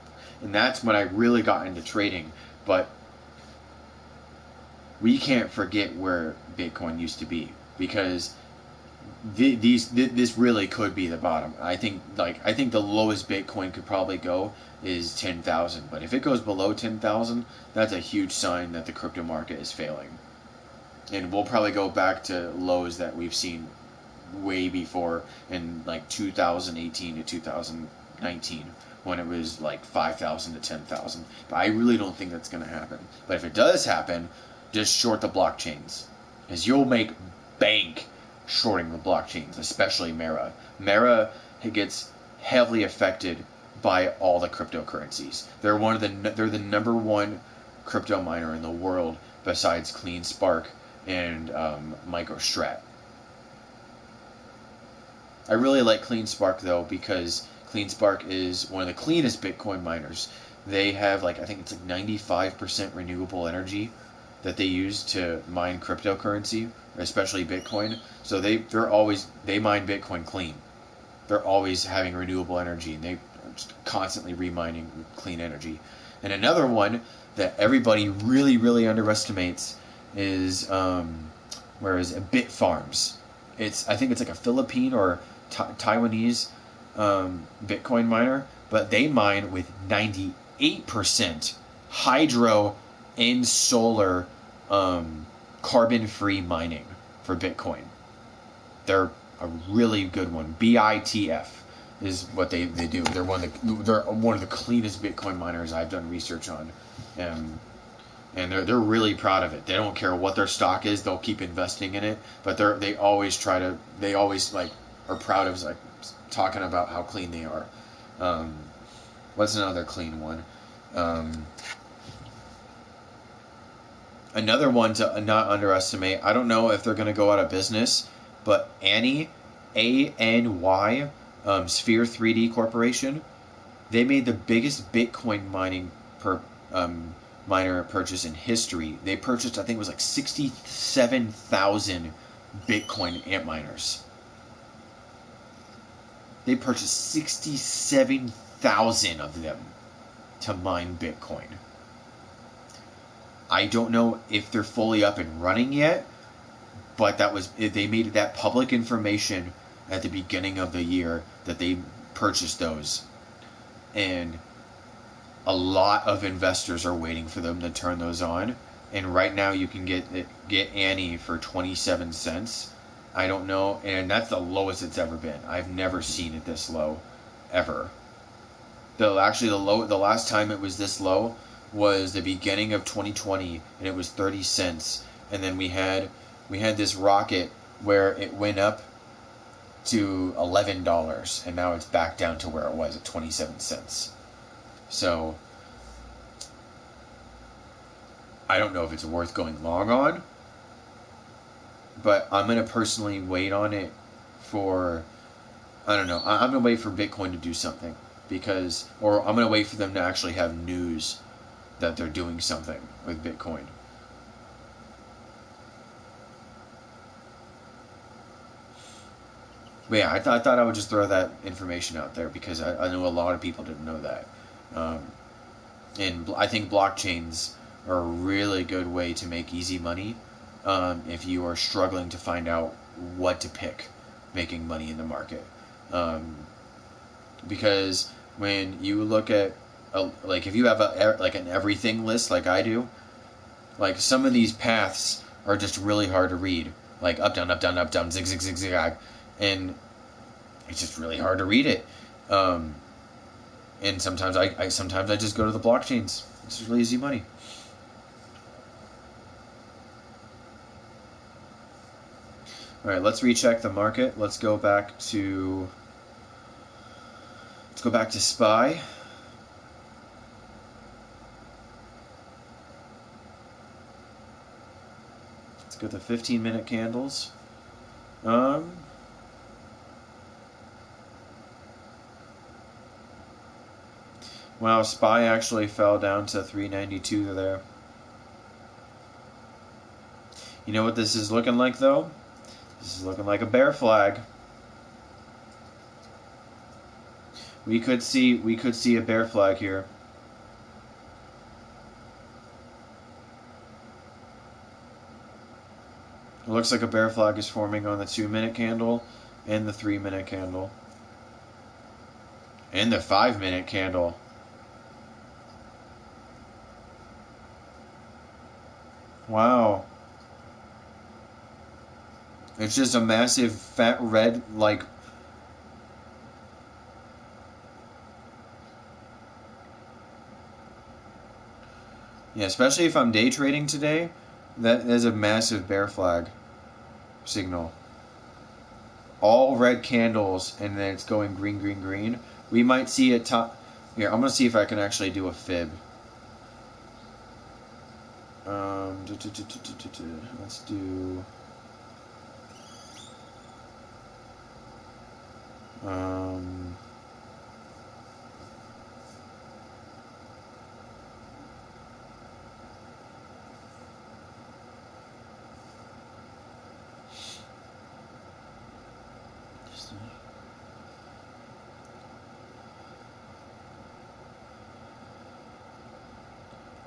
And that's when I really got into trading. But we can't forget where Bitcoin used to be, because this really could be the bottom. I think the lowest Bitcoin could probably go is 10,000, but if it goes below 10,000, that's a huge sign that the crypto market is failing. And we'll probably go back to lows that we've seen way before in like 2018 to 2019, when it was like 5,000 to 10,000. But I really don't think that's going to happen. But if it does happen, just short the blockchains, because you'll make bank shorting the blockchains, especially Mara. Mara gets heavily affected by all the cryptocurrencies. They're the number one crypto miner in the world, besides CleanSpark and MicroStrategy. I really like CleanSpark though, because CleanSpark is one of the cleanest Bitcoin miners. They have I think it's 95% renewable energy that they use to mine cryptocurrency, especially Bitcoin. So they mine Bitcoin clean. They're always having renewable energy, and they're just constantly remining clean energy. And another one that everybody really underestimates is Bitfarms. I think it's like a Philippine or Taiwanese Bitcoin miner, but they mine with 98% hydro and solar carbon-free mining for Bitcoin. They're a really good one. BITF is what they do. They're one of the cleanest Bitcoin miners I've done research on, and they're really proud of it. They don't care what their stock is; they'll keep investing in it. But they always are proud of talking about how clean they are. What's another clean one? Another one to not underestimate. I don't know if they're going to go out of business, but Annie ANY, Sphere 3D Corporation, they made the biggest Bitcoin miner purchase in history. They purchased, I think it was like 67,000 Bitcoin ant miners. They purchased 67,000 of them to mine Bitcoin. I don't know if they're fully up and running yet, but they made that public information at the beginning of the year that they purchased those. And a lot of investors are waiting for them to turn those on. And right now you can get Annie for 27 cents. I don't know, and that's the lowest it's ever been. I've never seen it this low, ever. The last time it was this low was the beginning of 2020, and it was 30 cents. And then we had this rocket where it went up to $11, and now it's back down to where it was at 27 cents. So I don't know if it's worth going long on, but I'm going to personally wait on it for, I don't know, I'm going to wait for Bitcoin to do something, or I'm going to wait for them to actually have news that they're doing something with Bitcoin. But yeah, I thought I would just throw that information out there because I know a lot of people didn't know that. And I think blockchains are a really good way to make easy money if you are struggling to find out what to pick making money in the market. Because when you look at, like if you have an everything list like I do, like some of these paths are just really hard to read. Like up, down, zig, zig, zig, zig, and it's just really hard to read it. And sometimes I just go to the blockchains. It's just really easy money. All right, let's recheck the market. Let's go back to SPY. Let's go to 15-minute candles. Wow, SPY actually fell down to 392 there. You know what this is looking like though? This is looking like a bear flag. We could see a bear flag here. It looks like a bear flag is forming on the 2-minute candle and the 3-minute candle. And the 5-minute candle. Wow. It's just a massive fat red, like, yeah, especially if I'm day trading today, that is a massive bear flag signal. All red candles, and then it's going green, green, green. We might see it top. Here, I'm going to see if I can actually do a fib. Let's do...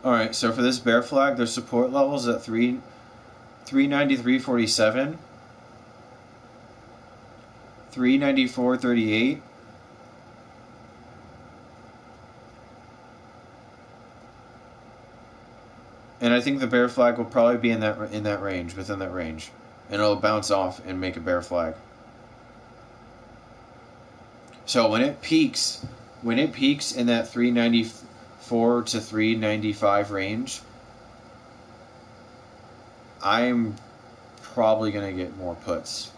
Alright, so for this bear flag, there's support levels at 393.47, 394.38, and I think the bear flag will probably be in that range, within that range, and it'll bounce off and make a bear flag. So when it peaks in that 394 to 395 range, I'm probably going to get more puts.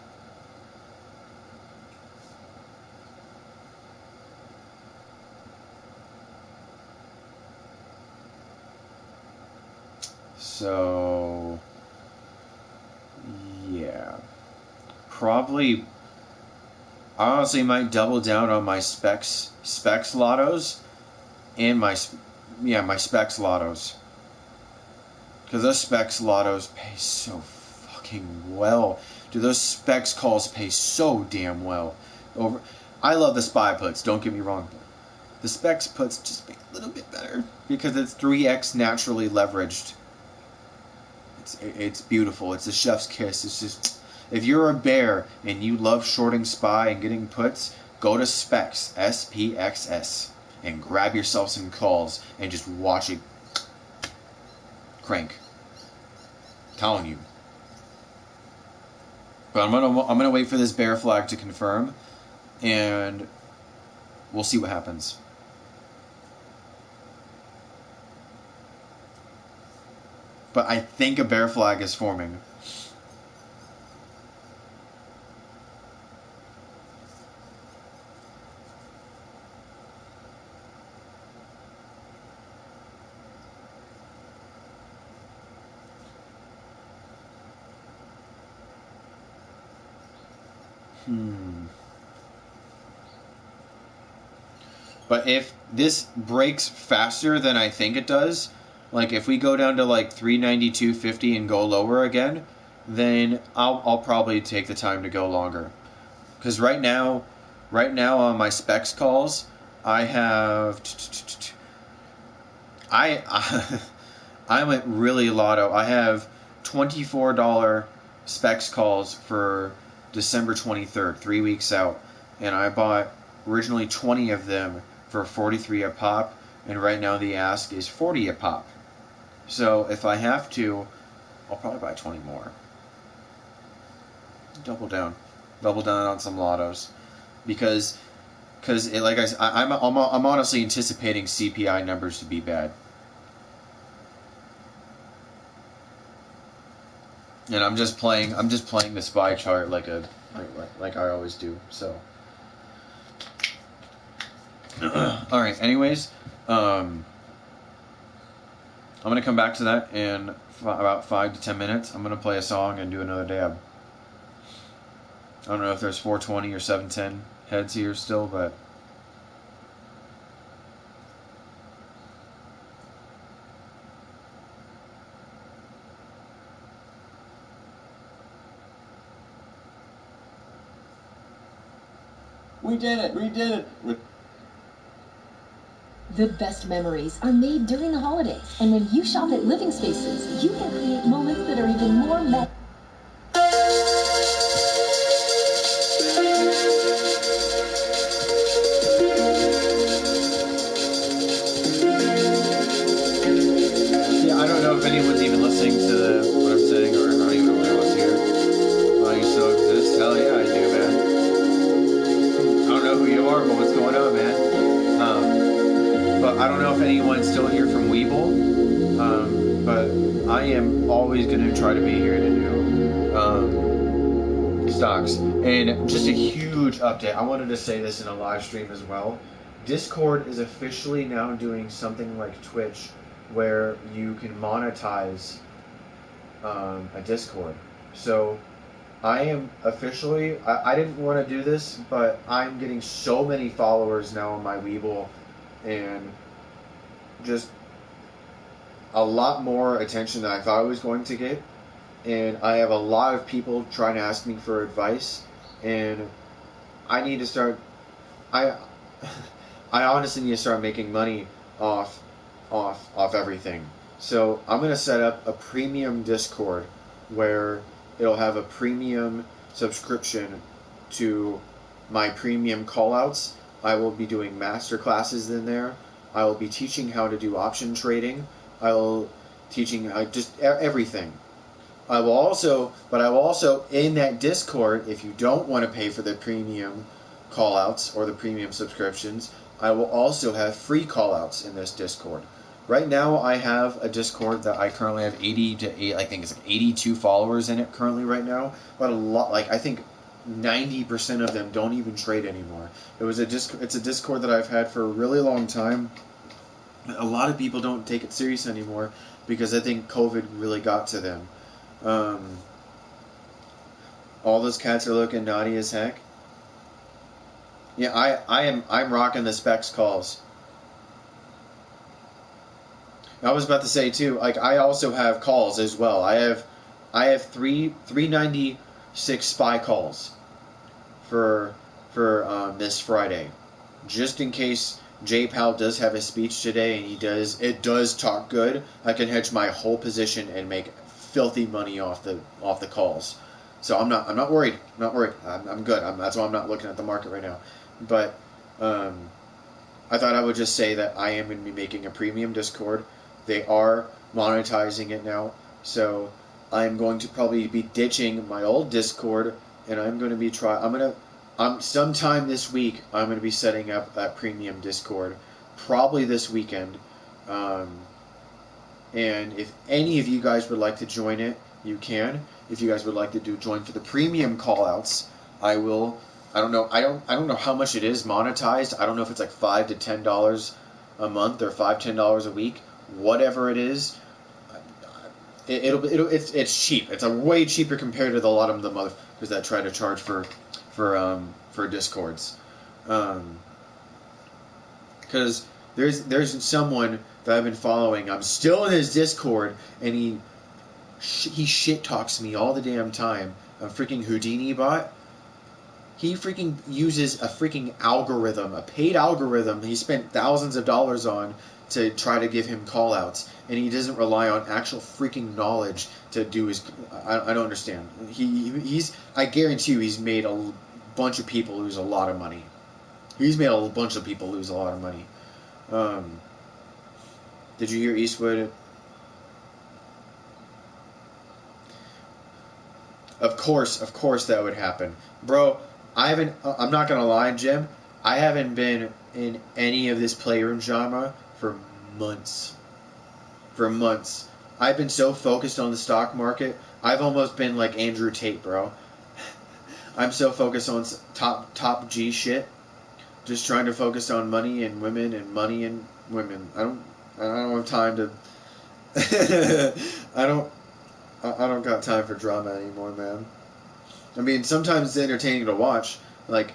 So, yeah. Probably I honestly might double down on my specs lottos and my specs lottos. Because those specs lottos pay so fucking well. Dude, those specs calls pay so damn well. I love the spy puts, don't get me wrong. But the specs puts just pay a little bit better because it's 3x naturally leveraged. It's beautiful. It's a chef's kiss. It's just, if you're a bear and you love shorting SPY and getting puts, go to Specs, SPXS, and grab yourself some calls and just watch it crank. I'm telling you. But I'm gonna wait for this bear flag to confirm, and we'll see what happens. But I think a bear flag is forming. But if this breaks faster than I think it does, like if we go down to like 392.50 and go lower again, then I'll probably take the time to go longer. Because right now on my specs calls, I have I went really lotto. I have $24 specs calls for December 23rd, 3 weeks out, and I bought originally 20 of them for 43 a pop, and right now the ask is 40 a pop. So if I have to, I'll probably buy 20 more. Double down on some lottos, because like I'm honestly anticipating CPI numbers to be bad, and I'm just playing the SPY chart like I always do. So. All right. Anyways, I'm gonna come back to that in about 5 to 10 minutes. I'm gonna play a song and do another dab. I don't know if there's 420 or 710 heads here still, but we did it. The best memories are made during the holidays, and when you shop at Living Spaces, you can create moments that are even more magical. yeah, I don't know if anyone's even listening to what I'm saying, or I don't even know if anyone's here. Why you still exist? Hell yeah, I do, man. I don't know who you are, but what's going on, man? But I don't know if anyone's still here from Weeble, but I am always going to try to be here to do stocks. And just a huge update. I wanted to say this in a live stream as well. Discord is officially now doing something like Twitch, where you can monetize a Discord. So I am officially, I didn't want to do this, but I'm getting so many followers now on my Weeble, and just a lot more attention than I thought I was going to get. And I have a lot of people trying to ask me for advice, and I need to start, I honestly need to start making money off everything. So I'm going to set up a premium Discord where it'll have a premium subscription to my premium callouts. I will be doing master classes in there. I will be teaching how to do option trading. I will teaching just everything. I will also in that Discord, if you don't want to pay for the premium callouts or the premium subscriptions, I will also have free callouts in this Discord. Right now, I have a Discord that I currently have 82 followers in it currently right now. But a lot, like I think 90% of them don't even trade anymore. It's a Discord that I've had for a really long time. A lot of people don't take it serious anymore because I think COVID really got to them. All those cats are looking naughty as heck. Yeah, I'm rocking the specs calls. I was about to say too, like I also have calls as well. I have 396 spy calls for this Friday, just in case J Powell does have a speech today and it does talk good. I can hedge my whole position and make filthy money off the calls. So I'm not worried. I'm not worried. I'm good. That's why I'm not looking at the market right now. But I thought I would just say that I am going to be making a premium Discord. They are monetizing it now, so I'm going to probably be ditching my old Discord, and I'm going to be sometime this week I'm going to be setting up that premium Discord, probably this weekend. And if any of you guys would like to join it, you can. If you guys would like to join for the premium callouts, I will. I don't know. I don't know how much it is monetized. I don't know if it's like $5 to $10 a month or $5-10 a week. Whatever it is, it's cheap. It's a way cheaper compared to a lot of the motherfuckers that try to charge for Discords. Because there's someone that I've been following. I'm still in his Discord, and he shit talks me all the damn time. A freaking Houdini bot. He freaking uses a freaking algorithm, a paid algorithm he spent thousands of dollars on to try to give him callouts, and he doesn't rely on actual freaking knowledge to do his. I don't understand. I guarantee you he's made a bunch of people lose a lot of money. He's made a bunch of people lose a lot of money. Did you hear Eastwood? Of course that would happen, bro. I'm not gonna lie, Jim. I haven't been in any of this playroom genre for months. I've been so focused on the stock market. I've almost been like Andrew Tate, bro. I'm so focused on top G shit. Just trying to focus on money and women and money and women. I don't have time to. I don't got time for drama anymore, man. I mean, sometimes it's entertaining to watch, but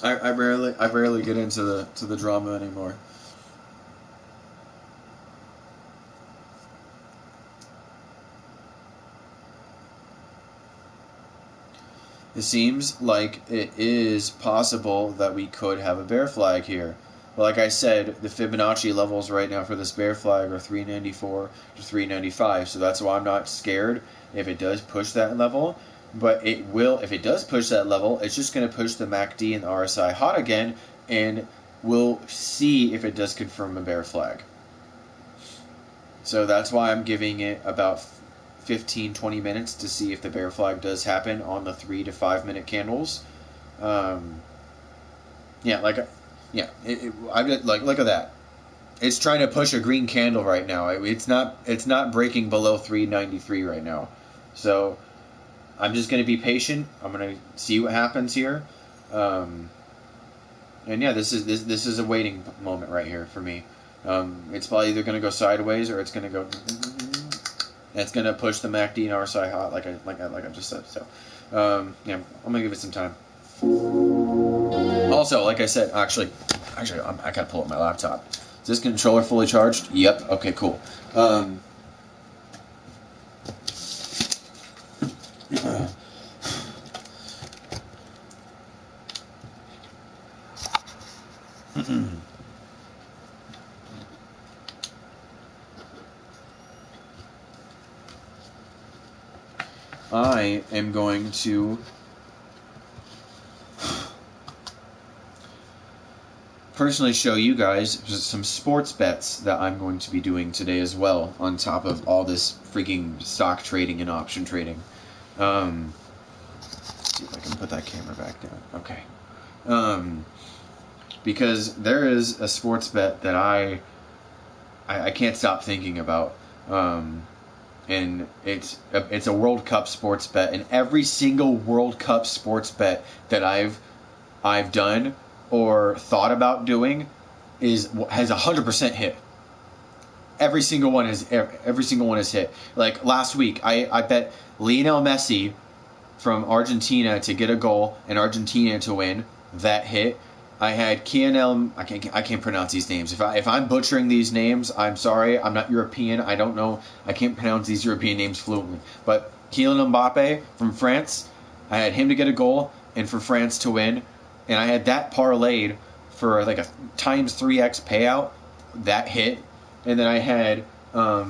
I rarely get into the drama anymore. It seems like it is possible that we could have a bear flag here. But like I said, the Fibonacci levels right now for this bear flag are 394 to 395, so that's why I'm not scared if it does push that level. But it will, if it does push that level, it's just going to push the MACD and the RSI hot again, and we'll see if it does confirm a bear flag. So that's why I'm giving it about 15-20 minutes to see if the bear flag does happen on the 3 to 5 minute candles. Look at that. It's trying to push a green candle right now. It's not breaking below 393 right now. So I'm just going to be patient. I'm going to see what happens here. And yeah, this is a waiting moment right here for me. It's probably either going to go sideways or it's going to go. It's going to push the MACD and RSI hot, like I just said. So yeah, I'm going to give it some time. Also, like I said, actually, I gotta pull up my laptop. Is this controller fully charged? Yep. Okay, cool. I am going to personally show you guys some sports bets that I'm going to be doing today as well, on top of all this freaking stock trading and option trading. Let's see if I can put that camera back down. Okay. Because there is a sports bet that I can't stop thinking about. And it's a World Cup sports bet, and every single World Cup sports bet that I've done or thought about doing has 100% hit. Every single one has hit. Like last week, I bet Lionel Messi from Argentina to get a goal and Argentina to win. That hit. I had Kianel. I can't pronounce these names. If I'm butchering these names, I'm sorry. I'm not European. I don't know. I can't pronounce these European names fluently. But Kylian Mbappe from France, I had him to get a goal and for France to win, and I had that parlayed for like a times 3x payout. That hit, and then I had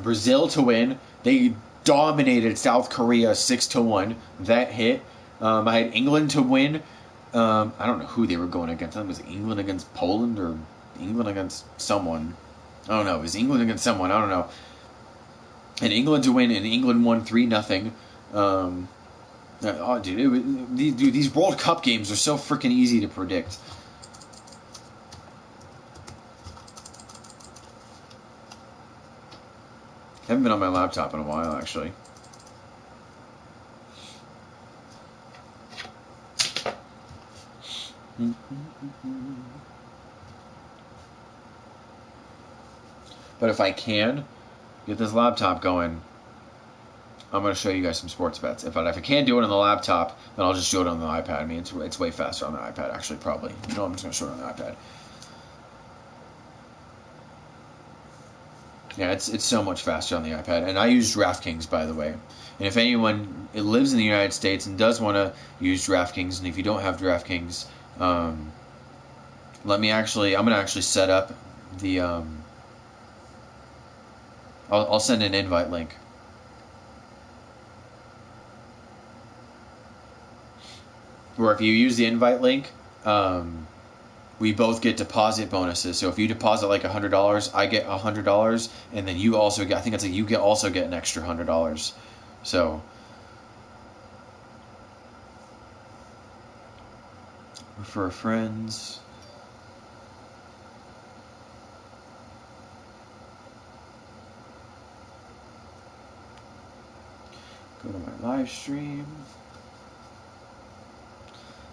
Brazil to win. They dominated South Korea 6-1. That hit. I had England to win. I don't know who they were going against. I think it was England against Poland or England against someone. I don't know. It was England against someone. I don't know. And England to win, and England won 3-0. Oh, dude, these World Cup games are so freaking easy to predict. I haven't been on my laptop in a while, actually. But if I can get this laptop going, I'm going to show you guys some sports bets. If I can't do it on the laptop, then I'll just show it on the iPad. I mean, it's way faster on the iPad, actually, probably. You know, I'm just going to show it on the iPad. Yeah, it's so much faster on the iPad. And I use DraftKings, by the way. And if anyone lives in the United States and does want to use DraftKings, and if you don't have DraftKings, I'm going to actually set up the, I'll send an invite link. Where if you use the invite link, we both get deposit bonuses. So if you deposit like $100, I get $100, and then you also get, I think it's like you also get an extra $100. So refer friends. Go to my live stream.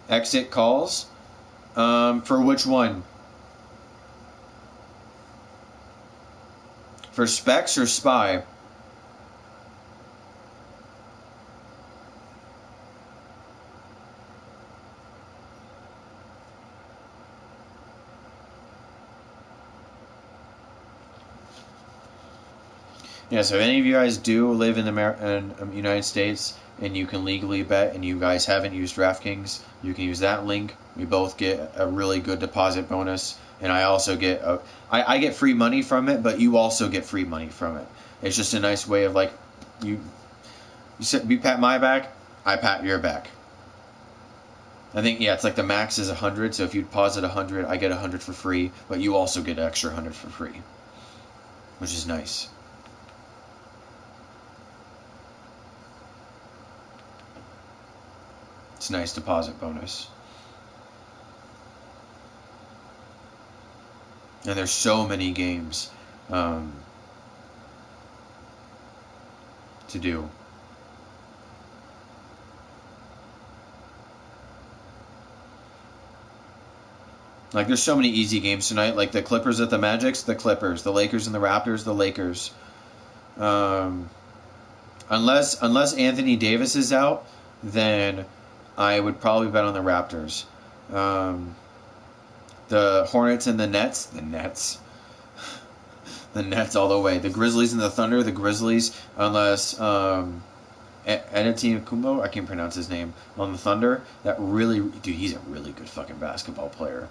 Exit calls. For which one? For Specs or Spy? Yeah, so if any of you guys do live in the United States and you can legally bet and you guys haven't used DraftKings, you can use that link. We both get a really good deposit bonus, and I also get I get free money from it, but you also get free money from it. It's just a nice way of like you pat my back, I pat your back. I think it's like the max is 100, so if you deposit 100, I get 100 for free, but you also get an extra 100 for free, which is nice. It's a nice deposit bonus. And there's so many games to do. Like there's so many easy games tonight. Like the Clippers at the Magics, the Clippers. The Lakers and the Raptors, the Lakers. Unless Anthony Davis is out, then I would probably bet on the Raptors. The Hornets and the Nets. The Nets all the way. The Grizzlies and the Thunder. The Grizzlies, unless Antetokounmpo, I can't pronounce his name, on the Thunder. He's a really good fucking basketball player.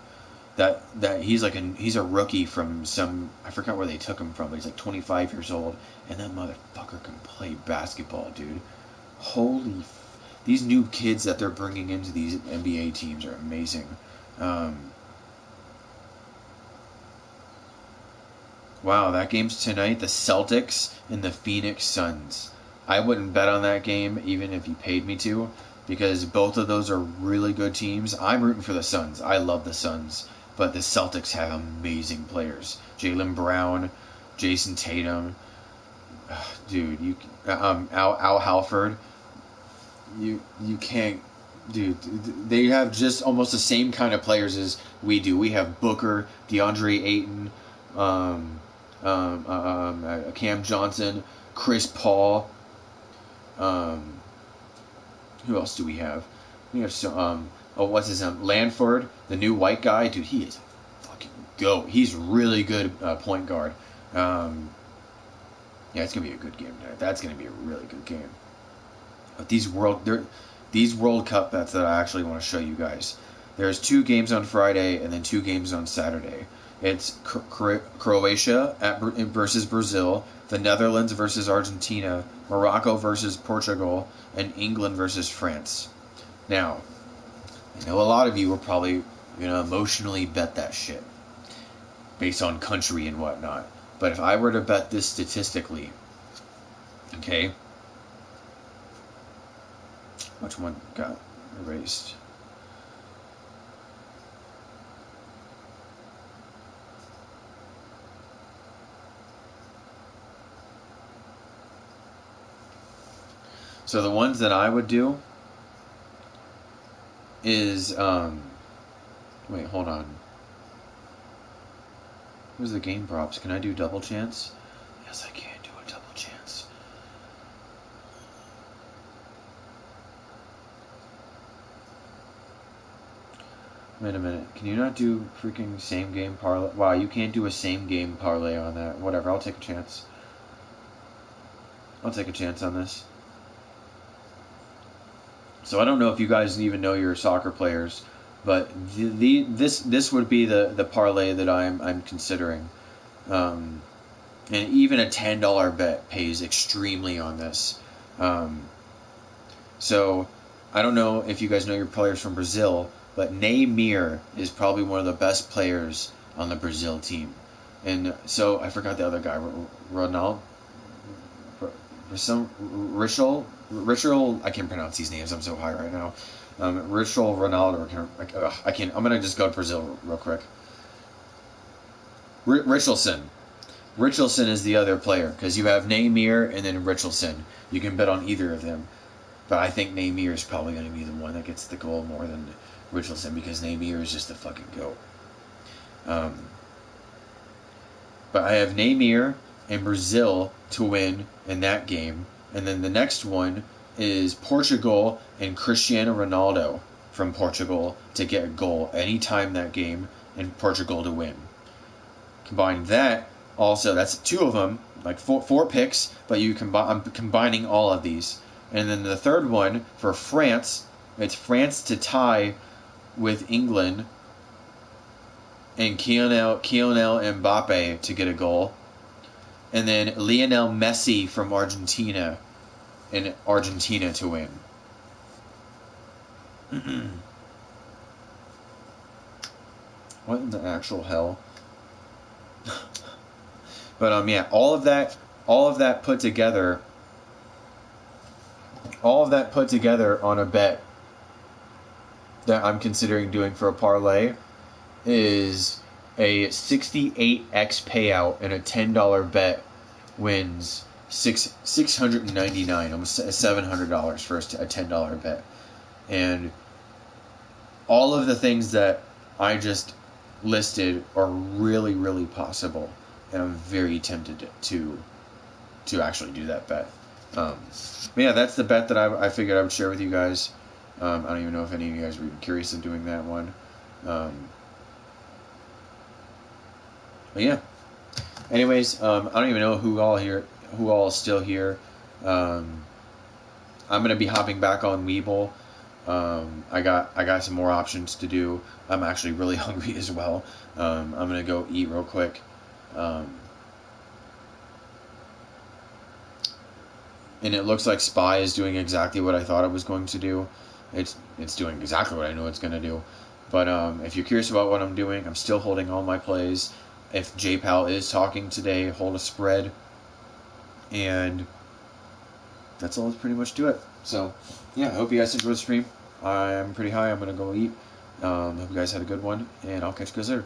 He's a rookie from I forgot where they took him from, but he's like 25 years old, and that motherfucker can play basketball, dude. These new kids that they're bringing into these NBA teams are amazing. Wow, that game's tonight. The Celtics and the Phoenix Suns. I wouldn't bet on that game even if you paid me to, because both of those are really good teams. I'm rooting for the Suns. I love the Suns. But the Celtics have amazing players. Jaylen Brown, Jason Tatum. Dude, Al Halford. You can't, dude. They have just almost the same kind of players as we do. We have Booker, DeAndre Ayton, Cam Johnson, Chris Paul. Who else do we have? We have some. Oh, what's his name? Lanford, the new white guy. Dude, he is a fucking goat. He's really good point guard. Yeah, it's gonna be a good game tonight. That's gonna be a really good game. But these World Cup bets that I actually want to show you guys. There's 2 games on Friday and then 2 games on Saturday. It's Croatia versus Brazil, the Netherlands versus Argentina, Morocco versus Portugal, and England versus France. Now, I know a lot of you will probably emotionally bet that shit based on country and whatnot. But if I were to bet this statistically, okay, which one got erased? So the ones that I would do is, wait, hold on. Where's the game props? Can I do double chance? Yes, I can do a double chance. Wait a minute. Can you not do freaking same game parlay? Wow, you can't do a same game parlay on that. Whatever, I'll take a chance. I'll take a chance on this. So I don't know if you guys even know your soccer players, but this would be the parlay that I'm considering. And even a $10 bet pays extremely on this. So I don't know if you guys know your players from Brazil, but Neymar is probably one of the best players on the Brazil team. And so I forgot the other guy, Ronaldo. Richel, I can't pronounce these names. I'm so high right now. Richel Ronaldo. I can't. I'm gonna just go to Brazil real quick. Richelson. Richelson is the other player because you have Neymar and then Richelson. You can bet on either of them, but I think Neymar is probably going to be the one that gets the goal more than Richelson because Neymar is just a fucking goat. But I have Neymar and Brazil to win in that game. And then the next one is Portugal and Cristiano Ronaldo from Portugal to get a goal anytime that game and Portugal to win. Combine that, also, that's 2 of them, like four picks, but I'm combining all of these. And then the third one for France, it's France to tie with England and Kylian Mbappe to get a goal. And then Lionel Messi from Argentina and Argentina to win. What in the actual hell? But yeah, all of that put together on a bet that I'm considering doing for a parlay is a 68x payout, and a $10 bet wins $699, almost $700 for a $10 bet. And all of the things that I just listed are really, really possible, and I'm very tempted to actually do that bet. But yeah, that's the bet that I figured I would share with you guys. I don't even know if any of you guys were even curious of doing that one. But yeah. Anyways, I don't even know who all is still here. I'm gonna be hopping back on Weeble. I got some more options to do. I'm actually really hungry as well. I'm gonna go eat real quick. And it looks like Spy is doing exactly what I thought it was going to do. It's doing exactly what I know it's gonna do. But if you're curious about what I'm doing, I'm still holding all my plays. If JPal is talking today, hold a spread. And that's all that's pretty much do it. So, yeah, I hope you guys enjoyed the stream. I'm pretty high. I'm going to go eat. Hope you guys had a good one, and I'll catch you guys later.